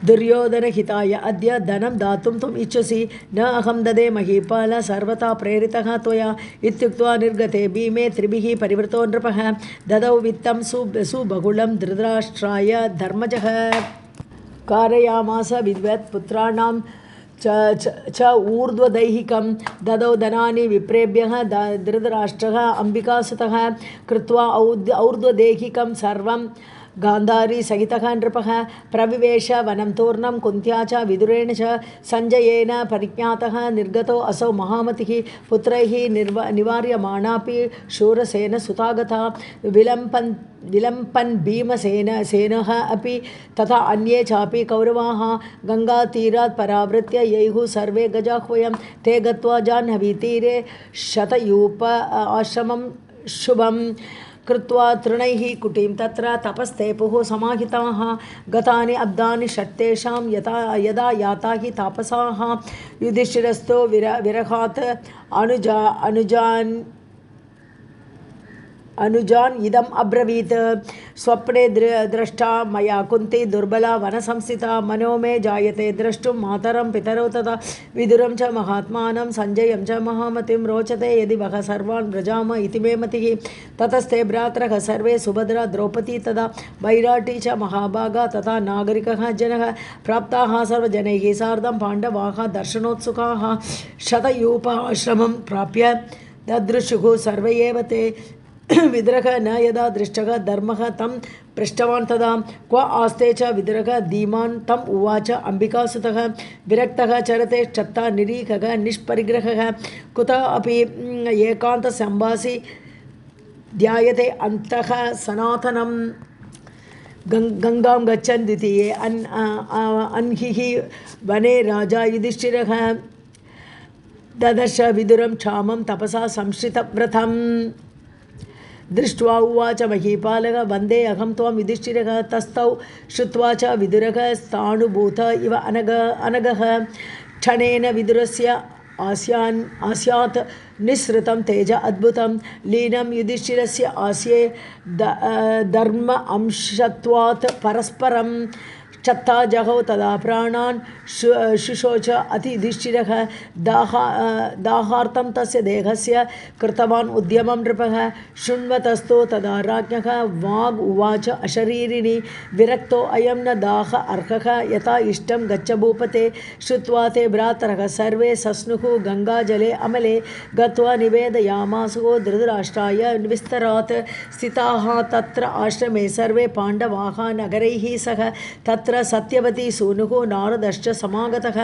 दुर्योधनहिताय अद्य धनं दातुं त्वम् इच्छसि न अहं ददे महीपाल सर्वथा प्रेरितः त्वया इत्युक्त्वा निर्गते भीमे त्रिभिः परिवृतो नृपः ददौ वित्तं सुबहुलं धृतराष्ट्राय धर्मजः कारयामास विद्वत् पुत्राणां च ऊर्ध्वदैहिकं ददौ धनानि विप्रेभ्यः धृतराष्ट्रः अम्बिकासुतः कृत्वा ऊर्ध्वदैहिकं सर्वं गान्धारी सहितः नृपः प्रविवेश वनं तूर्णं कुन्त्या च विदुरेण च सञ्जयेन परिज्ञातः निर्गतो असौ महामतिः पुत्रैः निवार्यमाणापि शूरसेन सुतागता विलम्पन् भीमसेनः अपि तथा अन्ये चापि कौरवाः गङ्गातीरात् परावृत्य यैः सर्वे गजाह्वयं ते गत्वा जाह्नवीतीरे शतयूप आश्रमं शुभं कृत्वा तृणैः कुटीं तत्र तपस्तेपुः समाहिताः गतानि अब्दानि षट्तेषां यदा याता हि तापसाः युधिष्ठिरस्तु विरहात् अनुजान् इदम् अब्रवीत् स्वप्ने दृष्टा मया कुन्ती दुर्बला वनसंस्थिता मनो मे जायते द्रष्टुं मातरं पितरौ तथा विदुरं च महात्मानं सञ्जयं च महामतिं रोचते यदि वः सर्वान् व्रजाम इति मे मतिः ततस्ते भ्रातरः सर्वे सुभद्रा द्रौपदी तथा वैराटी च महाभागा तथा नागरिकः जनः प्राप्ताः सर्वजनैः सार्धं पाण्डवाः दर्शनोत्सुकाः शतयूप आश्रमं प्राप्य ददृशुः सर्व एव ते विदुरः न यदा दृष्टः धर्मः तं पृष्टवान् तदा क्व आस्ते च विदुरः धीमान् तम् उवाच अम्बिकासुतः विरक्तः चरते क्षत्ता निरीखः निष्परिग्रहः कुतः अपि एकान्तसम्भासि ध्यायते अन्तः सनातनं गंगां गच्छन् द्वितीये अन्हिः वने राजा युधिष्ठिरः ददर्श विदुरं क्षामं तपसा संश्रितव्रतं दृष्ट्वा उवाच महीपालः वन्दे अहं त्वां युधिष्ठिरः तस्थौ श्रुत्वा च विदुरः स्थाणुभूत इव अनगः क्षणेन विदुरस्य आस्यात् निःसृतं तेज अद्भुतं लीनं युधिष्ठिरस्य आस्ये धर्म अंशत्वात् परस्परं क्षत्ता जहौ तदा प्राणान् शुशोच अतियुधिष्ठिरः दाहार्तं तस्य देहस्य कृतवान् उद्यमं नृपः शृण्वतस्तु तदा राज्ञः वाग् उवाच अशरीरिणि विरक्तो अयं न दाह अर्हः यथा इष्टं गच्छ भूपते श्रुत्वा ते भ्रातरः सर्वे सस्नुः गङ्गाजले अमले गत्वा निवेदयामासुः धृतराष्ट्राय विस्तरात् स्थिताः तत्र आश्रमे सर्वे पाण्डवाः नगरैः सह तत्र सत्यवती सूनुः नारदश्च समागतः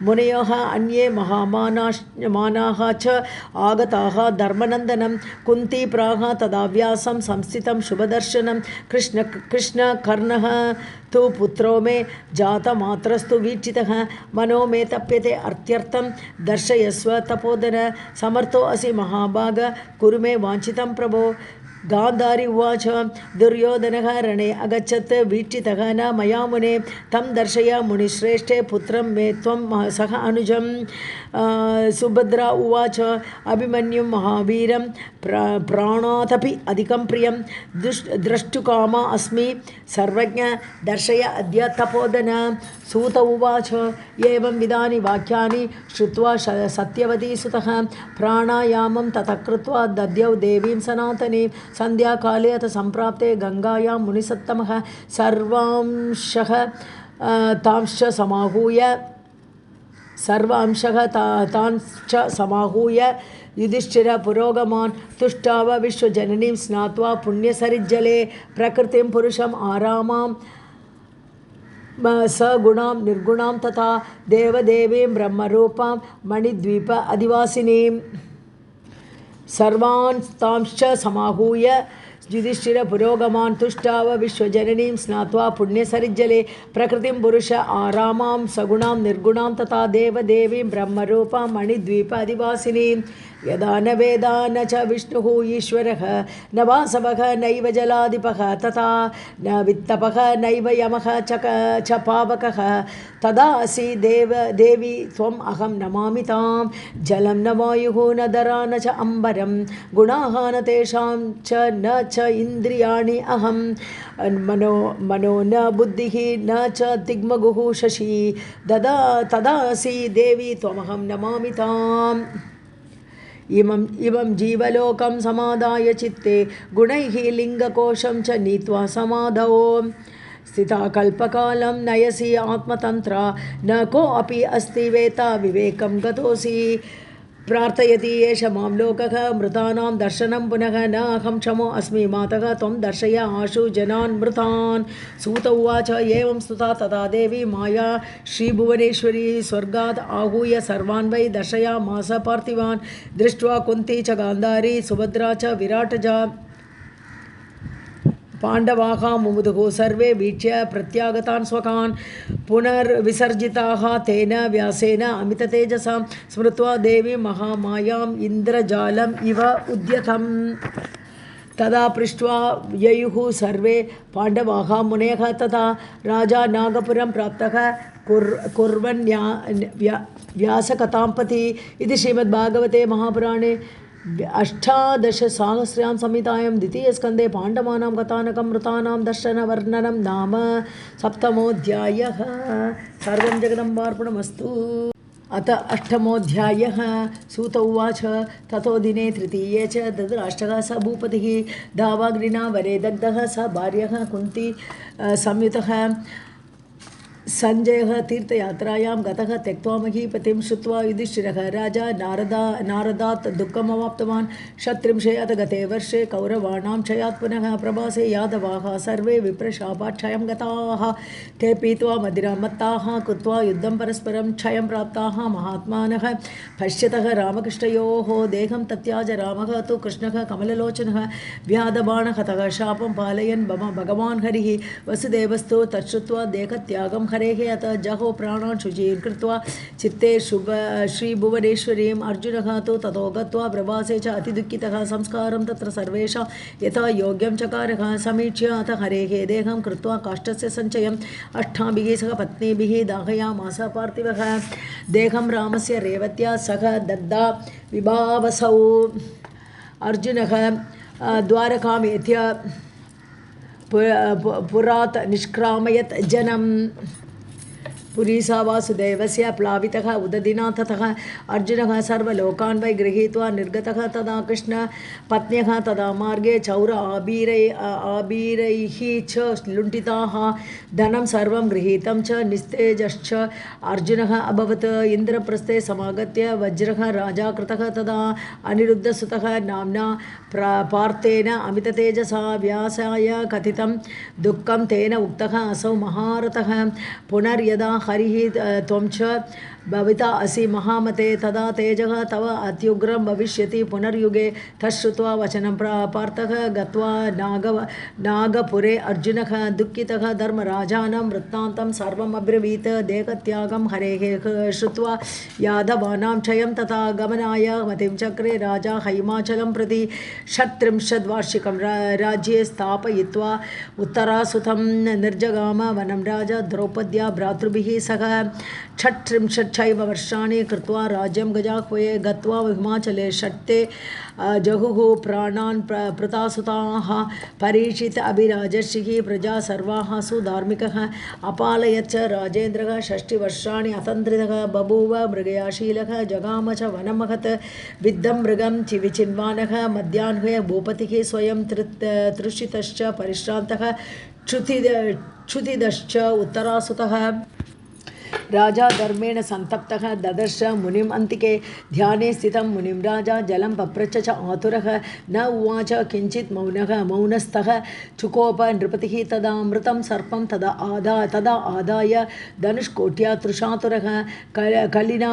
मुनयः अन्ये महामानाः च आगताः धर्मनन्दनं कुन्ती प्राह तदा व्यासं संस्थितं शुभदर्शनं कृष्णकर्णः तु पुत्रो मे जातमात्रस्तु वीक्षितः मनो मे तप्यते अर्थ्यर्थं दर्शयस्व तपोधन समर्थो असि महाभाग कुरु मे वाञ्छितं प्रभो गान्धारी उवाच दुर्योधनः रणे अगच्छत् वीक्षितः न मया मुने तं दर्शय मुनिश्रेष्ठे पुत्रं मे त्वं सह अनुजं सुभद्रा उवाच अभिमन्युं महावीरं प्राणादपि अधिकं प्रियं द्रष्टुकामा अस्मि सर्वज्ञ दर्शय अद्य तपोधन सूत उवाच एवं विधानि वाक्यानि श्रुत्वा सत्यवती सुतः प्राणायामं ततः कृत्वा दद्यौ देवीं सनातनीं संध्याकाले अथ सम्प्राप्ते गंगायां मुनिसत्तमः सर्वांशः तांश्च समाहूय युधिष्ठिर पुरोगमान् तुष्टाव विश्वजननीं स्नात्वा पुण्यसरिज्जले प्रकृतिं पुरुषम् आरामां सगुणां निर्गुणां तथा देवदेवीं ब्रह्मरूपां मणिद्वीप अधिवासिनीं सर्वान् तांश्च समाहूय युधिष्ठिर पुरोगमान् तुष्टाव विश्वजननीं स्नात्वा पुण्यसरिज्जले प्रकृतिं पुरुष आरामां सगुणां निर्गुणां तथा देवदेवीं ब्रह्मरूपां मणिद्वीप अधिवासिनीं यदा न वेदा न च विष्णुः ईश्वरः न वासवः नैव जलाधिपः तथा न वित्तपः नैव यमः च पावकः तदा असि देवी त्वम् अहं नमामि तां जलं न वायुः न धरा न च अम्बरं गुणाः न तेषां च न च इन्द्रियाणि अहं मनो न बुद्धिः न च दिग्मगुः शशि तदा असि देवी त्वमहं नमामि ताम् इमं जीवलोकं समादाय चित्ते गुणैः लिङ्गकोशं च नीत्वा समाधौ स्थिता कल्पकालं नयसि आत्मतन्त्रा न कोऽपि अस्ति वेता विवेकं गतोऽसि प्रार्थयति एष मां लोकः मृतानां दर्शनं पुनः न अहं क्षमो अस्मि मातः त्वं दर्शय आशु जनान् मृतान् सूत उवाच एवं स्तुता तथा देवी माया श्रीभुवनेश्वरी स्वर्गात् आहूय सर्वान् वै दर्शयामास पार्थिवान् दृष्ट्वा कुन्ती च गान्धारी सुभद्रा च विराटजा पाण्डवाः मुमुदुः सर्वे वीक्ष्य प्रत्यागतान् स्वकान् पुनर्विसर्जिताः तेन व्यासेन अमिततेजसा स्मृत्वा देवी महामायाम् इन्द्रजालम् इव उद्यतम् तदा पृष्ट्वा ययुः सर्वे पाण्डवाः मुनयः तथा राजा नागपुरं प्राप्तः कुर्वन् व्यासकथांपति इति श्रीमद्भागवते महापुराणे अष्टादशसहस्र्यां संहितायां द्वितीयस्कन्धे पाण्डवानां कथानकं मृतानां दर्शनवर्णनं नाम सप्तमोऽध्यायः। सर्वं जगदम्बार्पणमस्तु। अथ अष्टमोऽध्यायः। सूत उवाच ततो दिने तृतीये च धृतराष्ट्रः स भूपतिः दावाग्निना वरे दग्धः स भार्यः कुन्ती संयुतः सञ्जयः तीर्थयात्रायां गतः त्यक्त्वा महीपतिं श्रुत्वा युधिष्ठिरः राजा नारदात् दुःखमवाप्तवान् शत्रिंशे अथ गते वर्षे कौरवाणां क्षयात् पुनः प्रभासे यादवाः सर्वे विप्रशापाक्षयं गताः ते पीत्वा मदिरां मत्ताः कृत्वा युद्धं परस्परं क्षयं प्राप्ताः महात्मानः पश्यतः रामकृष्णयोः देहं तत्याज रामः तु कृष्णः कमललोचनः व्याधबाणहतः शापं पालयन् भगवान् हरिः वसुदेवस्तु तच्छ्रुत्वा देहत्यागं हरेः अतः जहो प्राणान् शुचीन् कृत्वा चित्ते श्रीभुवनेश्वरीम् अर्जुनः तु ततो गत्वा प्रवासे च अतिदुःखितः संस्कारं तत्र सर्वेषां यथा योग्यं चकारः समीक्ष्य अथ हरेः देहं कृत्वा काष्ठस्य सञ्चयम् अष्टाभिः सह पत्नीभिः दाहयामास पार्थिवः देहं रामस्य रेवत्या सह दग्धा विभावसौ अर्जुनः द्वारकामेत्य पुरात् निष्क्रामयत् जनम् पुरीसा वासुदेवस्य प्लावितः उदधिना ततः अर्जुनः सर्वलोकान् वै गृहीत्वा निर्गतः तदा कृष्ण पत्न्यः तदा मार्गे चौर आबीरैः च लुण्ठिताः धनं सर्वं गृहीतं च निस्तेजश्च अर्जुनः अभवत् इन्द्रप्रस्थे समागत्य वज्रः राजा कृतः तदा अनिरुद्धसुतः नाम्ना पार्थेन अमिततेजसा व्यासाय कथितं दुःखं तेन उक्तः असौ महारथः पुनर्यदा हरिः त्वं च भविता असि महामते तदा तेजः तव अत्युग्रं भविष्यति पुनर्युगे तच्छ्रुत्वा वचनं पार्थः गत्वा नागपुरे अर्जुनः दुःखितः धर्मराजानं वृत्तान्तं सर्वम् अब्रवीत् देहत्यागं हरेः श्रुत्वा यादवानां क्षयं तथा गमनाय मतिं चक्रे राजा हिमाचलं प्रति 36 वार्षिकं राज्ये स्थापयित्वा उत्तरासुतं निर्जगाम वनं राजा द्रौपद्या भ्रातृभिः सह 36 वर्षाणि कृत्वा राज्यं गजाह्वये गत्वा हिमाचले षट्ते जहुः प्राणान् प्रतासुताः परीक्षित अभिराजर्षिः प्रजा सर्वाः सुधार्मिकः अपालयच्च राजेन्द्रः 60 वर्षाणि अतन्त्रितः बभूव मृगयाशीलः जगाम च वनमहत् विद्धं मृगं विचिन्वानः मध्याह्ने भूपतिः स्वयं तृषितश्च परिश्रान्तः क्षुतिदश्च उत्तरासुतः राजा धर्मेण संतप्तः ददर्श मुनिम् अन्तिके ध्याने स्थितं मुनिं राजा जलं पप्रच्छ च आतुरः न उवाच किञ्चित् मौनस्थः चुकोप नृपतिः तदा मृतं सर्पं तदा आदाय धनुष्कोट्या तृषातुरः कलिना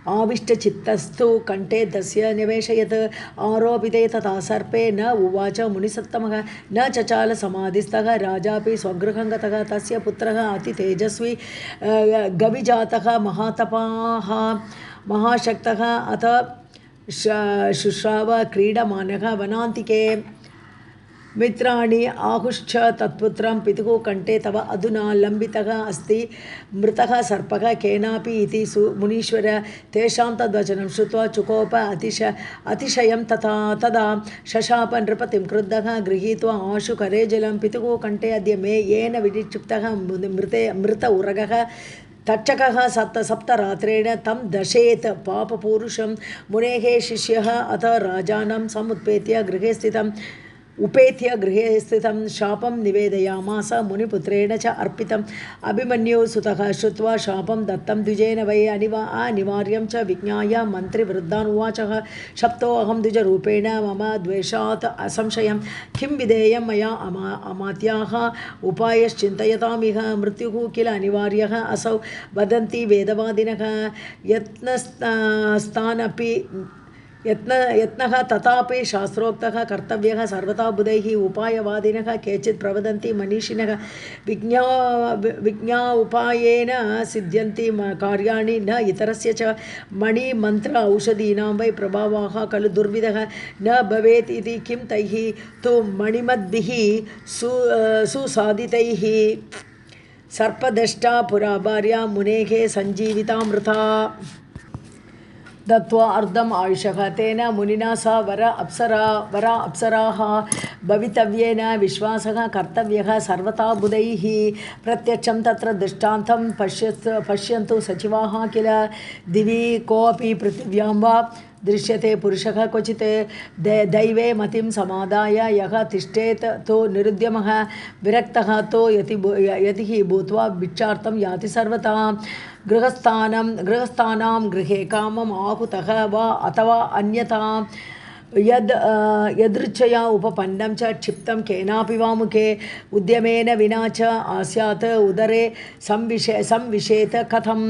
आविष्टचित्तस्तु कण्ठे तस्य निवेशयत् आरोपिते तथा सर्पे न उवाच मुनिसत्तमः न चचाल समाधिस्थः राजापि स्वगृहं गतः तस्य पुत्रः अतितेजस्वी गविजातः महातपाः महाशक्तः अथ शुश्राव क्रीडमानः वनान्तिके मित्राणि आहुश्च तत्पुत्रं पितुः कण्ठे तव अधुना लम्बितः अस्ति मृतः सर्पः केनापि इति मुनीश्वर तेषां तद्वचनं श्रुत्वा चुकोप अतिशयं तदा शशाप नृपतिं क्रुद्धः गृहीत्वा आशु करे जलं पितुः कण्ठे अद्य मे येन विनिक्षिप्तः मृत उरगः तक्षकः सप्तरात्रेण तं दशेत् पापपूरुषं मुनेः शिष्यः अथ राजानं समुत्पेत्य गृहे स्थितं उपेत्य गृहे स्थितं शापं निवेदयामास मुनिपुत्रेण च अर्पितम् अभिमन्युसुतः श्रुत्वा शापं दत्तं द्विजेन वै अनिवार्यं च विज्ञाय मन्त्रिवृद्धान् उवाचः शप्तोऽहं द्विजरूपेण मम द्वेषात् असंशयं किं विधेयं मया अमात्याः उपायश्चिन्तयतामिह मृत्युः किल अनिवार्यः असौ वदन्ति वेदवादिनः यत्नः तथापि शास्त्रोक्तः कर्तव्यः सर्वथा बुधैः उपायवादिनः केचित् प्रवदन्ति मनीषिणः विज्ञा उपायेन सिद्ध्यन्ति कार्याणि न इतरस्य च मणिमन्त्र औषधीनां वै प्रभावाः खलु दुर्विधः न भवेत् इति किं तैः तु मणिमद्भिः सुसाधितैः सर्पदष्टा पुरा भार्या मुनेः सञ्जीवितामृता दत्त्वा अर्धम् आयुषः तेन मुनिना सा वर अप्सराः भवितव्येन विश्वासः कर्तव्यः सर्वथा बुधैः प्रत्यक्षं तत्र दृष्टान्तं पश्यन्तु सचिवाः किल दिवि कोऽपि पृथिव्यां वा दृश्यते पुरुषः क्वचित् दैवे मतिं समादाय यः तिष्ठेत् तो निरुद्यमः विरक्तः तो यतिः भूत्वा भिक्षार्थं याति सर्वथा गृहस्थानां गृहे कामम् आहुतः वा अथवा अन्यथा यदृच्छया उपपन्नं च क्षिप्तं केनापि वा मुखे उद्यमेन विना च आस्यात् उदरे संविशेत कथं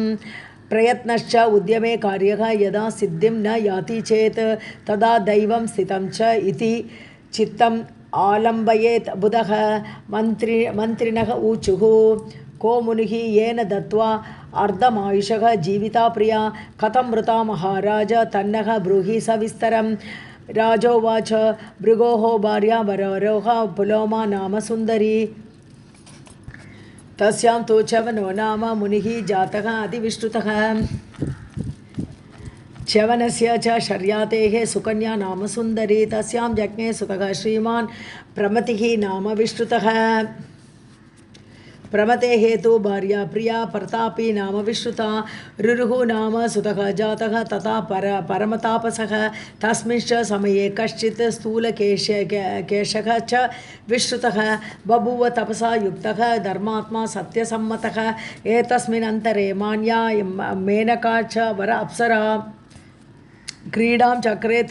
प्रयत्नश्च उद्यमे कार्यः यदा सिद्धिं न याति चेत् तदा दैवं स्थितं च इति चित्तम् आलम्बयेत् बुधः मन्त्रिणः ऊचुः को मुनिः येन दत्त्वा अर्धमायुषः जीविता प्रिया कथं मृता महाराज तन्नः ब्रूहि सविस्तरं राजोवाच भृगोः भार्या वरोः पुलोमा नाम सुन्दरी तस्यां तु च्यवनो नाम मुनिः जातः अतिविष्टुतः च्यवनस्य च शर्यातेः सुकन्या नाम सुन्दरी तस्यां जज्ञे सुतः श्रीमान् प्रमतिः नाम विष्टुतः प्रमते हेतु भार्या प्रिया प्रतापी नाम विश्रुता रुरुः नाम सुतः जातः तथा परमतापसः तस्मिंश्च समये कश्चित् स्थूलकेशः च विश्रुतः बभूव तपसा युक्तः धर्मात्मा सत्यसम्मतः एतस्मिन् अन्तरे मान्या मेनका च वर अप्सरा क्रीडां चक्रे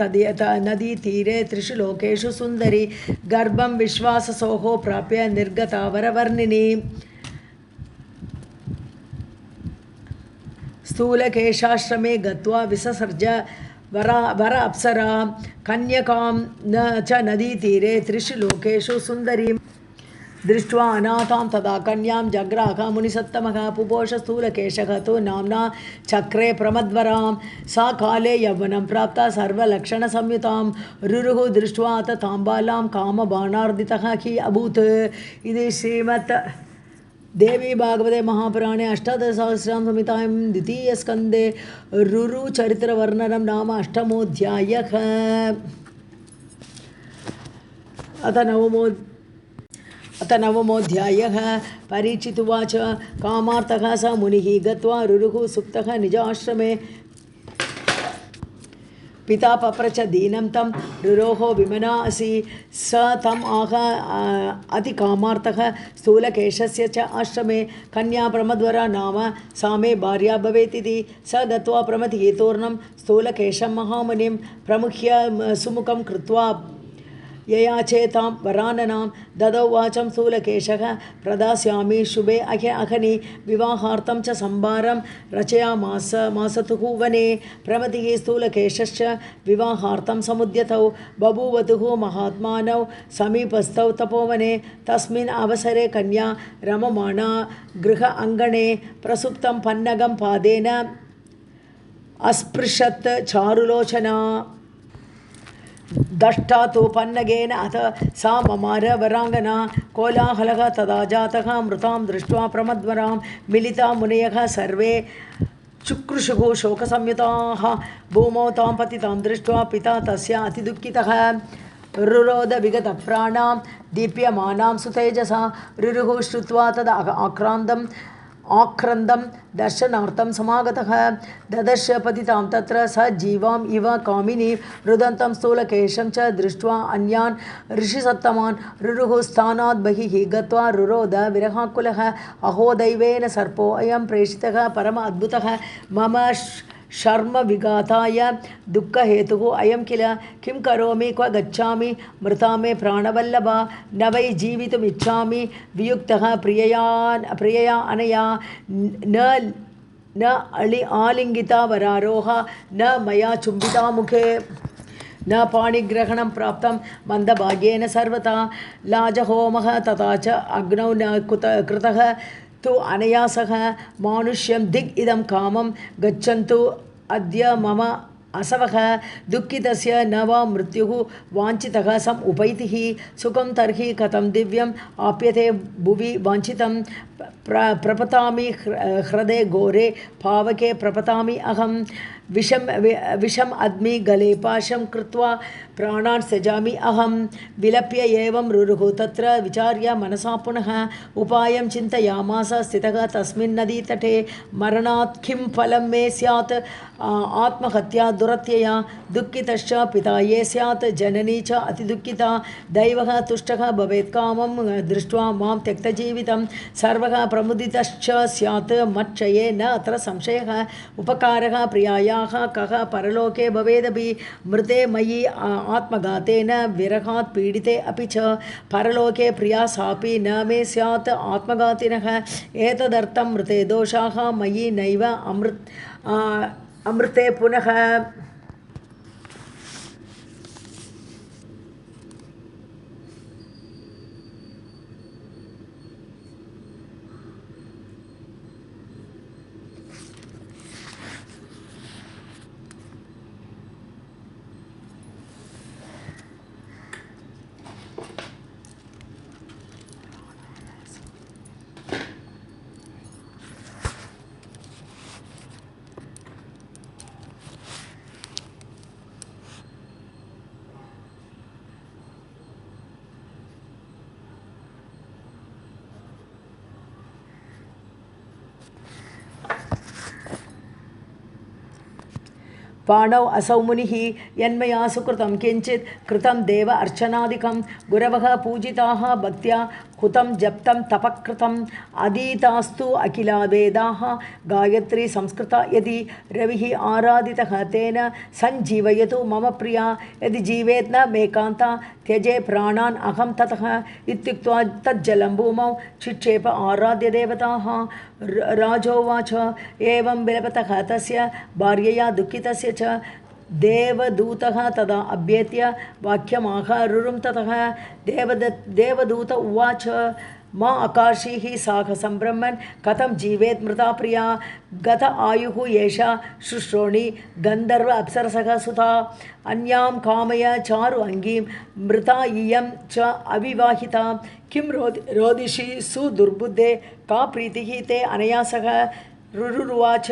नदीतीरे त्रिषु लोकेषु सुन्दरी गर्भं विश्वाससोः प्राप्य निर्गता वरवर्णिनी स्थूलकेशाश्रमे गत्वा विससर्ज वर अप्सरा कन्यकां न च नदीतीरे त्रिषु लोकेषु सुन्दरीं दृष्ट्वा अनाथां तदा कन्यां जग्राह मुनिसत्तमः पुपोष स्थूलकेशः तु नाम्ना चक्रे प्रमद्वरां सा काले यौवनं प्राप्ता सर्वलक्षणसंयुतां रुरुः दृष्ट्वा ताम्बालां कामबाणार्दितः हि अभूत् इति श्रीमत् देवी भागवते महापुराणे अष्टादशसहस्रां संहितायां द्वितीयस्कन्धे रुरुचरित्रवर्णनं नाम अष्टमोऽध्यायः अथ नवमोऽध्यायः परीक्षितुवाच कामार्थः स मुनिः गत्वा रुरुः सुप्तः निजाश्रमे पिता पप्रच दीनं तं रुरोः विमना असि स तम् आह अतिकामार्थः स्थूलकेशस्य च आश्रमे कन्या प्रमद्वरा नाम सा मे भार्या भवेत् इति स गत्वा प्रमथितोर्णं स्थूलकेशं महामुनिं प्रमुख्य सुमुखं कृत्वा ययाचेतां वराननां ददौ वाचं स्थूलकेशः प्रदास्यामि शुभे अहनि विवाहार्थं च सम्भारं रचयामासतुः वने प्रमतिः स्थूलकेशश्च विवाहार्थं समुद्यतौ बभूवतुः महात्मानौ समीपस्थौ तपोवने तस्मिन् अवसरे कन्या रममाणा गृह अङ्गणे प्रसुप्तं पन्नगं पादेन अस्पृशत् चारुलोचना दष्टा तु पन्नगेन अथ सा ममार वराङ्गना कोलाहलः तदा जातः मृतां दृष्ट्वा प्रमद्वरां मिलिता मुनयः सर्वे चुक्रुषुः शोकसंयुताः भूमौ तां पतितां दृष्ट्वा पिता तस्य अतिदुःखितः रुरोध विगतप्राणां दीप्यमानां सुतेजसा रुरुः श्रुत्वा तद आक्रन्दं दर्शनार्थं समागतः ददर्श पतितां तत्र स जीवाम् इव कामिनी रुदन्तं स्थूलकेशं च दृष्ट्वा अन्यान् ऋषिसत्तमान् रुरुः स्थानात् बहिः गत्वा रुरोध विरहाकुलः अहो दैवेन सर्पो अयं प्रेषितः परम अद्भुतः मम शर्म विघाताय दुःखहेतुः अयं किल किं करोमि क्व गच्छामि मृता मे प्राणवल्लभा न वै जीवितुमिच्छामि वियुक्तः प्रियया अनया न आलिङ्गिता वरारोह न मया चुम्बिता मुखे न पाणिग्रहणं प्राप्तं मन्दभाग्येन सर्वथा लाजहोमः तथा च अग्नौ न कृतः तु अनया सह मानुष्यं दिग् इदं कामं गच्छन्तु अद्य मम असवः दुःखितस्य न वा मृत्युः वाञ्छितः सम् उपैतिः सुखं तर्हि कथं दिव्यम् आप्यते भुवि वाञ्छितं प्रपतामि ह्रदे घोरे पावके प्रपतामि अहं विषम अद्मि गले पाशं कृत्वा प्राणान् सजामि अहं विलप्य एवं रुरुः तत्र विचार्य मनसा पुनः उपायं चिन्तयामास स्थितः तस्मिन् नदीतटे मरणात् किं फलं मे स्यात् आत्महत्या दुरत्यया दुःखितश्च पिता ये स्यात् जननी च अतिदुःखिता दैवः तुष्टः भवेत् कामं दृष्ट्वा मां त्यक्तजीवितं सर्वः प्रमुदितश्च स्यात् मच्चये न अत्र संशयः उपकारः प्रियायाः कः परलोके भवेदपि मृते मयि आत्मघातेन विरहात् पीडिते अपि च परलोके प्रिया सापि न मे स्यात् आत्मघातिनः एतदर्थं मृते दोषाः मयि नैव अमृते पुनः पाणौ असौ मुनिः यन्मया सुकृतं किञ्चित् कृतं देव अर्चनादिकं गुरवः पूजिताः भक्त्या हुतं जप्तं तपकृतम् अधीतास्तु अखिला वेदाः गायत्री संस्कृता यदि रविः आराधितः तेन सञ्जीवयतु मम प्रिया यदि जीवेत् न मेकान्ता त्यजे प्राणान् अहं ततः इत्युक्त्वा तज्जलं भूमौ चिक्षेप आराध्य देवताः राजोवाच एवं विलपतः तस्य भार्यया दुःखितस्य च देवदूतः तदा अभ्येत्य वाक्यमाह रुरुं ततः देवदूत उवाच मा आकाशीः साहसं ब्रह्मन् कथं जीवेत् मृता प्रिया गत आयुः एषा शुश्रोणि गन्धर्व अप्सरसः सुता अन्यां कामय चारु अङ्गीं मृता इयं च अविवाहिता किं रोदिषि सुदुर्बुद्धे का प्रीतिः ते अनया सह रुरुवाच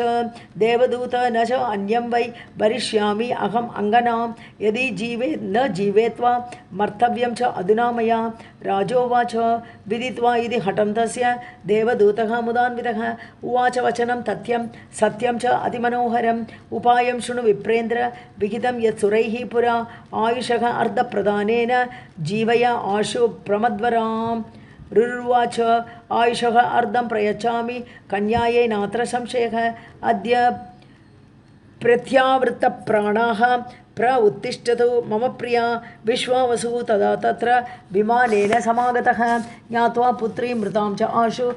देवदूत न च अन्यं वै भरिष्यामि अहम् अङ्गनां यदि जीवेत् न जीवेत् वा मर्तव्यं च अधुना मया राजोवाच विदित्वा इति हठं तस्य देवदूतः मुदान्वितः उवाच वचनं तथ्यं सत्यं च अतिमनोहरम् उपायं शृणु विप्रेन्द्र विहितं यत् सुरैः पुरा आयुषः अर्धप्रदानेन जीवय आशु प्रमद्वराम् रुरुवाच आयुषः अर्धं प्रयच्छामि कन्यायै नात्र संशयः अद्य प्रत्यावृत्तप्राणाः उत्तिष्ठतु मम प्रिया विश्वावसुः तदा तत्र विमानेन समागतः ज्ञात्वा पुत्री मृतां च आशु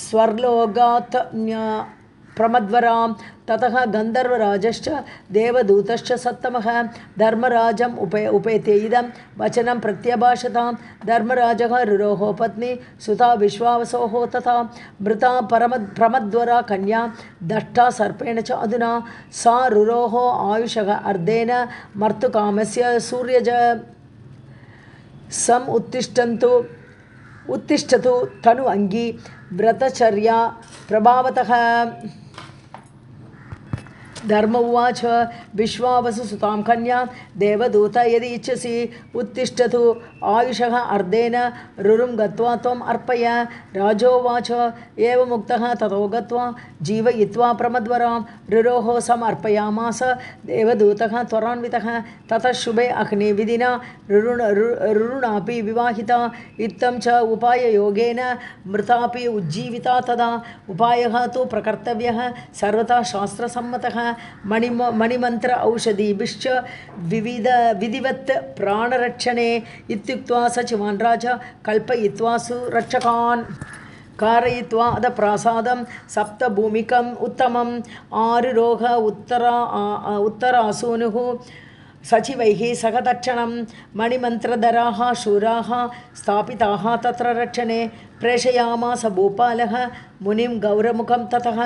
स्वर्लोकात् प्रमद्वरां ततः गन्धर्वराजश्च देवदूतश्च सत्तमः धर्मराजम् उपेते इदं वचनं प्रत्यभाषतां धर्मराजः रुरोः पत्नी सुता विश्वावसोः तथा मृता प्रमद्वरा कन्या दष्टा सर्पेण च अधुना सा रुरोः आयुषः अर्धेन मर्तुकामस्य सूर्यज उत्तिष्ठतु तनु अङ्गी व्रतचर्या प्रभावतः धर्म उवाच विश्वावसु सुतां कन्या देवदूत यदि इच्छसि उत्तिष्ठतु आयुषः अर्धेन रुरुं गत्वा त्वम् अर्पय राजोवाच एवमुक्तः ततो गत्वा जीवयित्वा प्रमद्वरां रुरोः समर्पयामास देवदूतः त्वरान्वितः ततः शुभे अग्निविधिना रुरुणापि विवाहिता इत्थं च उपाययोगेन मृतापि उज्जीविता तदा उपायः तु प्रकर्तव्यः सर्वथा शास्त्रसम्मतः मणिमन्त्र औषधिभिश्च विधिवत् प्राणरक्षणे इत्युक्त्वा सचिवान् राजा कल्पयित्वा सुरक्षकान् कारयित्वा अधप्रासादं सप्तभूमिकम् उत्तमम् आरुरोह उत्तरासूनुः सचिवैः सह तक्षणं मणिमन्त्रधराः शूराः स्थापिताः तत्र रक्षणे प्रेषयामास भूपालः मुनिं गौरमुखं ततः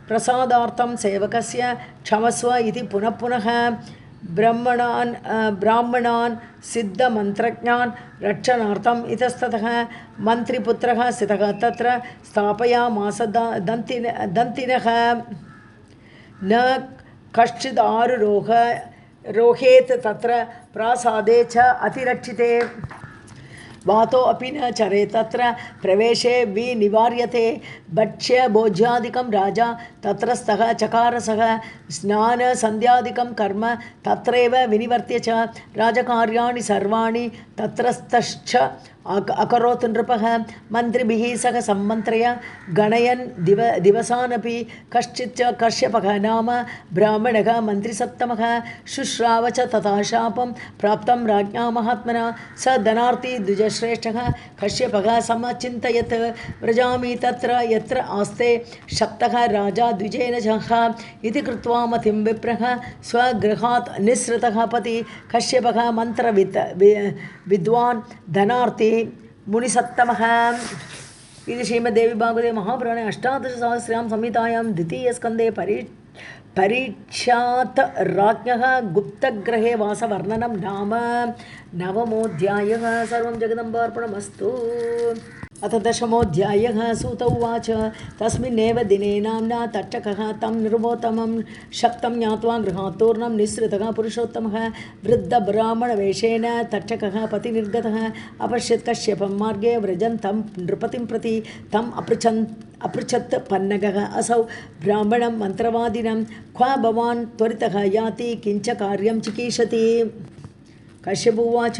प्रसादार्थं सेवकस्य क्षमस्व इति पुनः पुनः ब्राह्मणान् सिद्धमन्त्रज्ञान् रक्षणार्थम् इतस्ततः मन्त्रिपुत्रः स्थितः तत्र स्थापयामास दन्तिनः न कश्चिद् रोहेत् तत्र प्रासादे च अतिरक्षिते वातो अपि न चरे तत्र प्रवेशे विनिवार्यते भक्ष्य भोज्यादिकं राजा तत्रस्थः चकारसः स्नानसन्ध्यादिकं कर्म तत्रैव विनिवर्त्य च राजकार्याणि सर्वाणि तत्रस्थश्च अकरोत् नृपः मन्त्रिभिः सह सम्मन्त्रय गणयन् दिवसानपि कश्चित् च कश्यपः नाम ब्राह्मणः मन्त्रिसत्तमः शुश्राव च तथा शापं प्राप्तं राज्ञा महात्मना स धनार्थी द्विजश्रेष्ठः कश्यपः समचिन्तयत् व्रजामि तत्र यत्र आस्ते शक्तः राजा द्विजेन जः इति कृत्वा मतिं विप्रः स्वगृहात् निःसृतः पति कश्यपः विद्वान् धनार्थी मुनिसत्तमः। इति श्रीमद्देवी भागवते महापुराणे अष्टादशसहस्र्यां संहितायां द्वितीयस्कन्धे परीक्षात् राज्ञः गुप्तगृहे वासवर्णनं नाम नवमोऽध्यायः। सर्वं जगदम्बार्पणमस्तु। अथ दशमोऽध्यायः। सूत उवाच तस्मिन्नेव दिने नाम्ना तक्षकः तं निर्वोत्तमं शक्तं ज्ञात्वा गृहात्तूर्णं निःसृतः पुरुषोत्तमः वृद्धब्राह्मणवेषेण तक्षकः पतिनिर्गतः अपश्यत् कश्यपं मार्गे व्रजन्तं नृपतिं प्रति तम् अपृच्छत् पन्नगः असौ ब्राह्मणं मन्त्रवादिनं क्व भवान् त्वरितः याति किञ्च कार्यं चिकीर्षति। कश्यप उवाच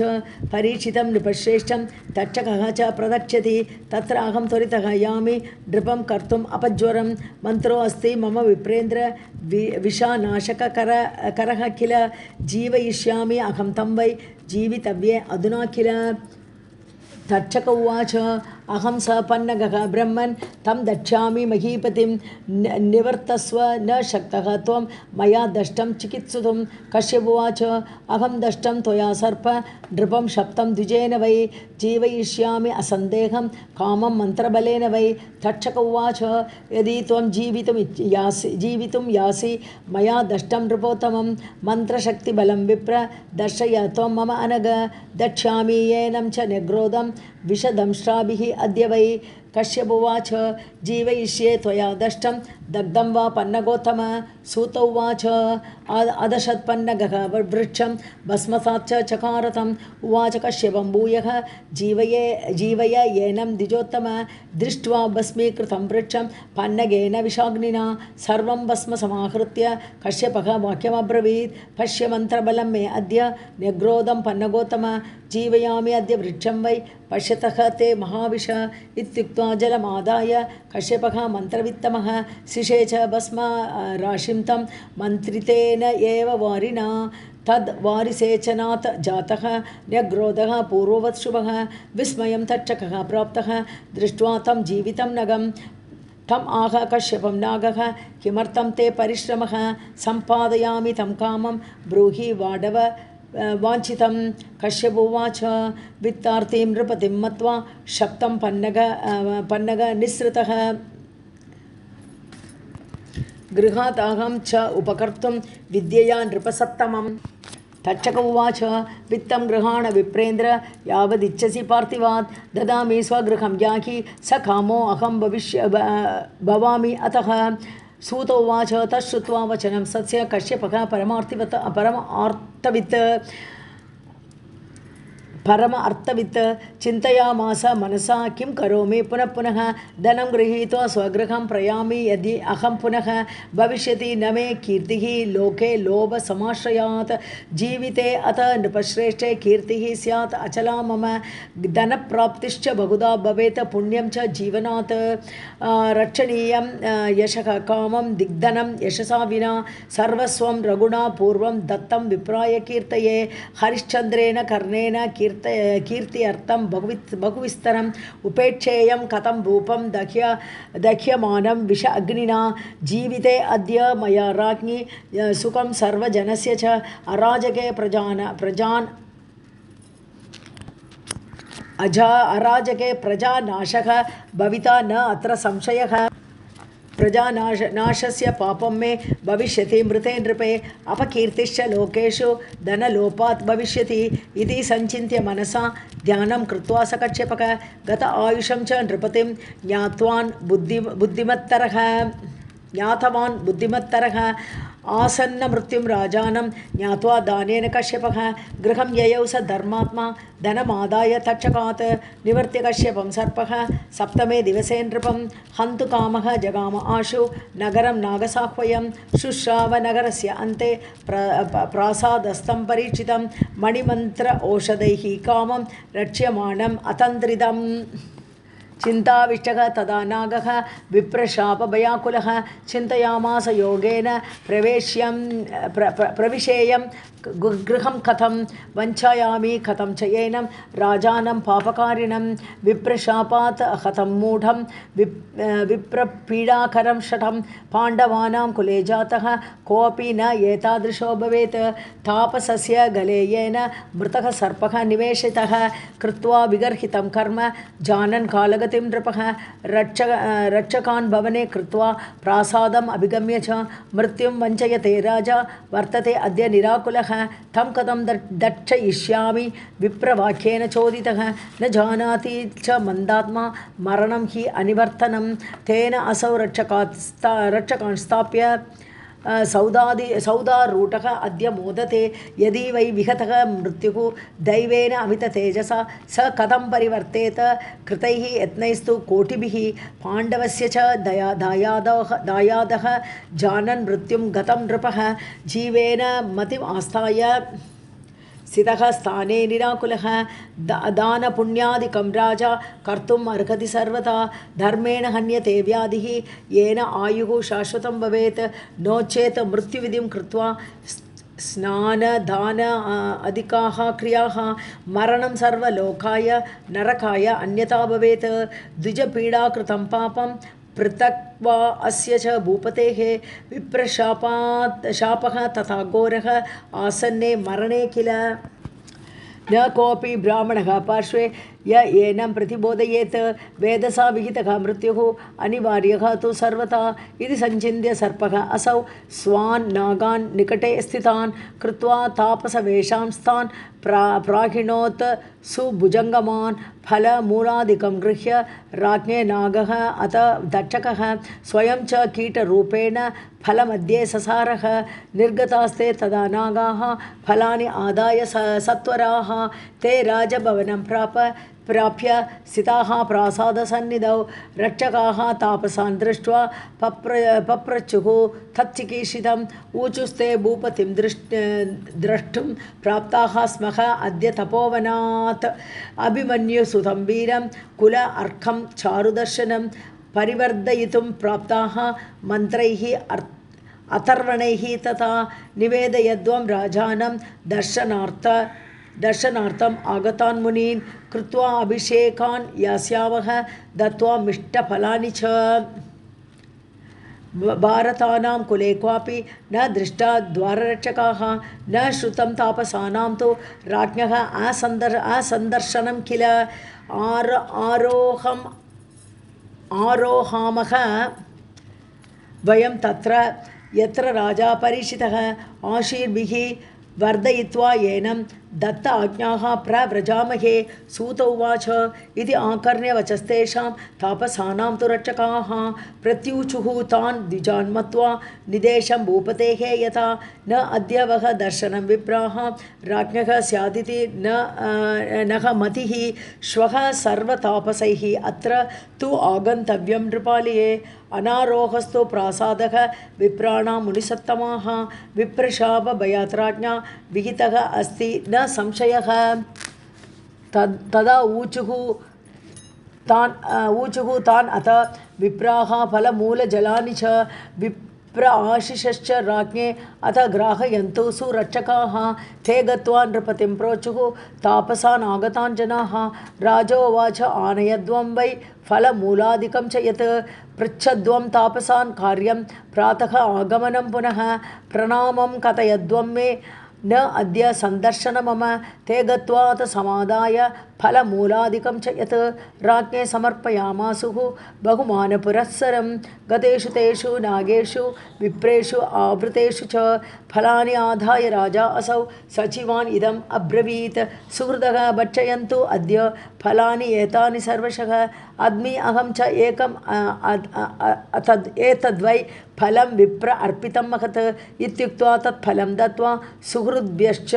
परीक्षितं नृपश्रेष्ठं तक्षकः च प्रदक्षति तत्र अहं त्वरितः यामि नृपं कर्तुम् अपज्वरं मन्त्रो अस्ति मम विप्रेन्द्र विषानाशककरः किल जीवयिष्यामि अहं तं वै जीवितव्ये अधुना किल। तक्षक उवाच अहं स पन्नगः ब्रह्मन् तं दक्ष्यामि महीपतिं निवर्तस्व न शक्तः त्वं मया दष्टं चिकित्सितुं। कश्यप उवाच अहं दष्टं त्वया सर्प नृपं शप्तं द्विजेन वै जीवयिष्यामि असन्देहं कामं मन्त्रबलेन वै। तक्षक उवाच यदि त्वं जीवितुं यासि मया दष्टं नृपोत्तमं मन्त्रशक्तिबलं विप्र दर्शय त्वं मम अनग दक्ष्यामि येनं च निग्रोधं विषदंष्ट्राभिः अद्य वै। कश्यप उवाच जीवयिष्ये त्वया दष्टं दग्धं वा पन्नगोत्तम। सूत उवाच अदशत्पन्नगः वृक्षं भस्मसात् च चकारतम्। उवाच कश्यपं भूयः जीवय येनं द्विजोत्तम। दृष्ट्वा भस्मीकृतं वृक्षं पन्नगेन विषाग्निना सर्वं भस्म समाहृत्य कश्यपः वाक्यमब्रवीत् पश्य मन्त्रबलं मे अद्य निग्रोधं पन्नगोत्तम जीवयामि अद्य वृक्षं वै पश्यतः ते महाविष। इत्युक्त्वा जलमादाय कश्यपः मन्त्रवित्तमः शिषे च भस्म राशिं तं मन्त्रितेन एव वारिणा तद् वारिसेचनात् जातः न्यग्रोधः पूर्ववत् शुभः। विस्मयं तक्षकः प्राप्तः दृष्ट्वा तं जीवितं नगं तम् आह कश्यपं नागः किमर्थं ते परिश्रमः सम्पादयामि तं कामं ब्रूहि वाडव वाञ्छितं। कश्यप उवाच वित्तार्थिं नृपतिं मत्वा शप्तं पन्नग निःसृतः गृहात् अहं च उपकर्तुं विद्यया नृपसत्तमम्। तक्षक उवाच वित्तं गृहाण विप्रेन्द्र यावदिच्छसि पार्थिवात् ददामि स्वगृहं याहि स कामो अहं भवामि अतः। सूत उवाच तच्छ्रुत्वा वचनं सस्य कश्यपः परम अर्थवित् चिन्तयामास मनसा किं करोमि पुनः पुनः धनं गृहीत्वा स्वगृहं प्रयामि यदि अहं पुनः भविष्यति न मे कीर्तिः लोके लोभसमाश्रयात् जीविते अत नृपश्रेष्ठे कीर्तिः स्यात् अचला मम धनप्राप्तिश्च बहुधा भवेत् पुण्यं च जीवनात् रक्षणीयं यशः कामं दिग्धनं यशसा विना सर्वस्वं रघुणा पूर्वं दत्तं विप्राय कीर्तये हरिश्चन्द्रेण कर्णेन कीर्त्यर्थं बहुविस्तरम् उपेक्षेयं कथं रूपं दह्यमानं विष अग्निना जीविते अद्य मया राज्ञी सुखं सर्वजनस्य च अराजके अराजके प्रजानाशः भविता न अत्र संशयः प्रजानाशस्य पापं मे भविष्यति मृते नृपे अपकीर्तिश्च लोकेषु धनलोपात् भविष्यति इति संचिन्त्य मनसा ध्यानं कृत्वा स कश्यपः गत आयुषं च नृपतिं ज्ञात्वान् बुद्धिमत्तरः ज्ञातवान् बुद्धिमत्तरः आसन्नमृत्युं राजानं ज्ञात्वा दानेन कश्यपः गृहं ययौ स धर्मात्मा धनमादाय तक्षकात् निवर्त्य कश्यपं सर्पः सप्तमे दिवसे नृपं हन्तु कामः जगाम आशु नगरं नागसाह्वयं शुश्राव नगरस्य अन्ते प्रासादस्थं परीक्षितं मणिमन्त्र औषधैः कामं रक्ष्यमाणम् अतन्त्रितम् चिन्ताविष्टः तदा नागः विप्रशापभयाकुलः चिन्तयामास योगेन प्रविशेयं गृहं कथं वञ्चयामि कथं च येनं राजानं पापकारिणं विप्रशापात् हतं मूढं विप्रपीडाकरं शठं पाण्डवानां कुले जातः कोऽपि न एतादृशो भवेत् तापसस्य गले येन मृतः सर्पः निवेशितः कृत्वा विगर्हितं कर्म जानन् कालगतिं नृपः रक्षकान् भवने कृत्वा प्रासादम् अभिगम्य च मृत्युं वञ्चयते राजा वर्तते अद्य निराकुलः तं कथं दक्षयिष्यामि विप्रवाक्येन चोदितः न जानाति च मन्दात्मा मरणं हि अनिवर्तनं तेन असौ रक्षकान् स्थाप्य सौदारूढः अद्य मोदते यदि वै विहतः मृत्युः दैवेन अमिततेजसा स कथं परिवर्तेत कृतैः यत्नैस्तु कोटिभिः पाण्डवस्य च दायादः जानन् मृत्युं गतं नृपः जीवेन मतिम् आस्थाय स्थितः स्थाने निराकुलः दानपुण्यादिकं राजा कर्तुम् अर्हति सर्वथा धर्मेण हन्यते व्याधिः येन आयुः शाश्वतं भवेत् नो चेत् मृत्युविधिं कृत्वा स्नानदान अधिकाः क्रियाः मरणं सर्वलोकाय नरकाय अन्यथा भवेत् द्विजपीडाकृतं पापं पृथक् वा अस्य च भूपतेः शापः तथा घोरः आसन्ने मरणे किल न कोऽपि ब्राह्मणः पार्श्वे य एनं प्रतिबोधयेत् वेदसा विहितः मृत्युः अनिवार्यः तु सर्वथा इति संचिन्त्य सर्पः असौ स्वान् नागान् निकटे स्थितान् कृत्वा तापसवेषांस्तान् प्राहिणोत् सुभुजङ्गमान् फलमूलादिकं गृह्य राज्ञे नागः अथ दक्षकः स्वयं च कीटरूपेण फलमध्ये ससारः निर्गतास्ते तदा नागाः फलानि आदाय सत्वराः ते राजभवनं प्राप्य स्थिताः प्रासादसन्निधौ रक्षकाः तापसान् दृष्ट्वा पप्रच्छुः तच्चिकीर्षितम् ऊचुस्ते भूपतिं द्रष्टुं प्राप्ताः स्मः अद्य तपोवनात् अभिमन्युसुतं वीरं कुल अर्कं चारुदर्शनं परिवर्धयितुं प्राप्ताः मन्त्रैः अथर्वणैः तथा निवेदयद्वं राजानं दर्शनार्थम् आगतान् मुनीन् कृत्वा अभिषेकान् यास्यावः दत्त्वा मिष्टफलानि च भारतानां कुले क्वापि न दृष्टा द्वाररक्षकाः न श्रुतं तापसानां तु राज्ञः असन्दर्शनं किल आरोहामः वयं तत्र यत्र राजा परीक्षितः आशीर्भिः वर्धयित्वा येनं दत्त आज्ञाः प्रव्रजामहे सूत उवाच इति आकर्ण्य वचस्तेषां तापसानां तु रक्षकाः प्रत्यूचुः तान् द्विजान् मत्वा निदेशं भूपतेः यथा न अद्य वः दर्शनं विप्राः राज्ञः स्यादिति नः मतिः श्वः सर्वतापसैः अत्र तु आगन्तव्यं नृपालये अनारोहस्तु प्रासादः विप्राणां मुनिसत्तमाः विप्रशापभयात्राज्ञा विहितः अस्ति न संशयः तदा ऊचुः तान् अथ विप्राः फलमूलजलानि च विप्र आशिषश्च राज्ञे अथ ग्राहयन्तु सुरक्षकाः ते गत्वा नृपतिं प्रोचुः तापसान् आगतान् जनाः राजोवाच आनयद्वं वै फलमूलादिकं च यत् पृच्छद्वं तापसान् कार्यं प्रातः आगमनं पुनः प्रणामं कथयद्वं मे न अद्य सन्दर्शन मम ते गत्वा समादाय फलमूलादिकं च यत् राज्ञे समर्पयामासुः बहुमानपुरस्सरं गतेषु तेषु नागेषु विप्रेषु आवृतेषु च फलानि आधाय राजा असौ सचिवान् इदम् अब्रवीत् सुहृदः भक्षयन्तु अद्य फलानि एतानि सर्वशः अद्मि अहं च एकम् एतद्वै फलं विप्र अर्पितं महत् इत्युक्त्वा तत्फलं दत्त्वा सुहृद्भ्यश्च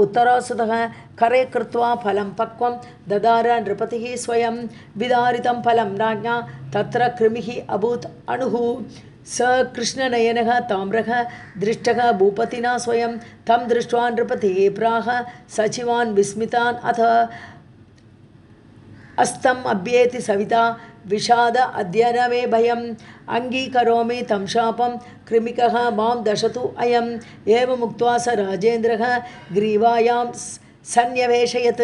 उत्तरासुतः करे कृत्वा फलं पक्वं ददार नृपतिः स्वयं विदारितं फलं राज्ञा तत्र कृमिः अभूत् अणुः स कृष्णनयनः ताम्रः दृष्टः भूपतिना स्वयं तं दृष्ट्वा नृपतिः प्राह सचिवान् विस्मितान् अथ अस्तम् अभ्येति सविता विषाद अद्य न मे भयम् अङ्गीकरोमि तं शापं कृमिकः मां दशतु अयम् एवमुक्त्वा स राजेन्द्रः ग्रीवायां सन्निवेशयत्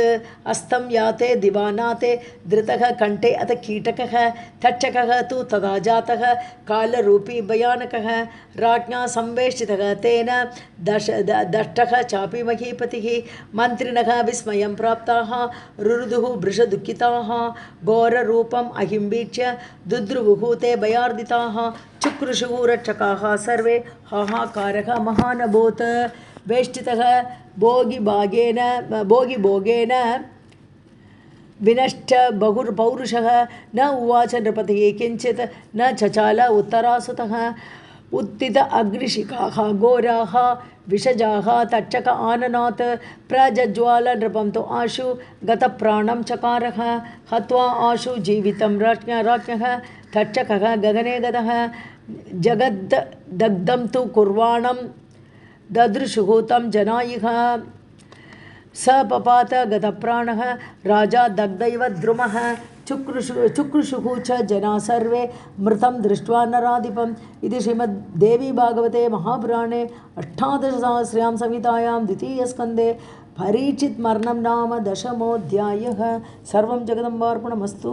अस्तं याते दिवानाते धृतः कण्ठे अथ कीटकः तक्षकः तु तदा जातः कालरूपी भयानकः राज्ञा संवेष्टितः तेन दष्टः चापि महीपतिः मन्त्रिणः विस्मयं प्राप्ताः रुरुदुः वृषदुःखिताः घोररूपम् अहिंवीक्ष्य दुद्रुवुः ते भयार्दिताः चुक्रुषुः रक्षकाः सर्वे हाहाकारः महान् अभूत् वेष्टितः भोगिभोगेन विनष्ट बहुर्पौरुषः न उवाच नृपतिः किञ्चित् न चचाल उत्तरासुतः उत्थित अग्निशिखाः घोराः विषजाः तक्षक आननात् प्रज्ज्वाल नृपं तु आशु गतप्राणं चकारः हत्वा आशु जीवितं राज्ञः तक्षकः गगने गतः जगद्दग्धं तु कुर्वाणं ददृशुः तं जनायुः स पपात गतप्राणः राजा दग्धैव द्रुमः चुक्रुषुः च जना सर्वे मृतं दृष्ट्वा नराधिपम् इति श्रीमद्देवी भागवते महापुराणे 18 संहितायां द्वितीयस्कन्धे परीक्षितमरणं नाम 10मोऽध्यायः। सर्वं जगदम्बार्पणमस्तु।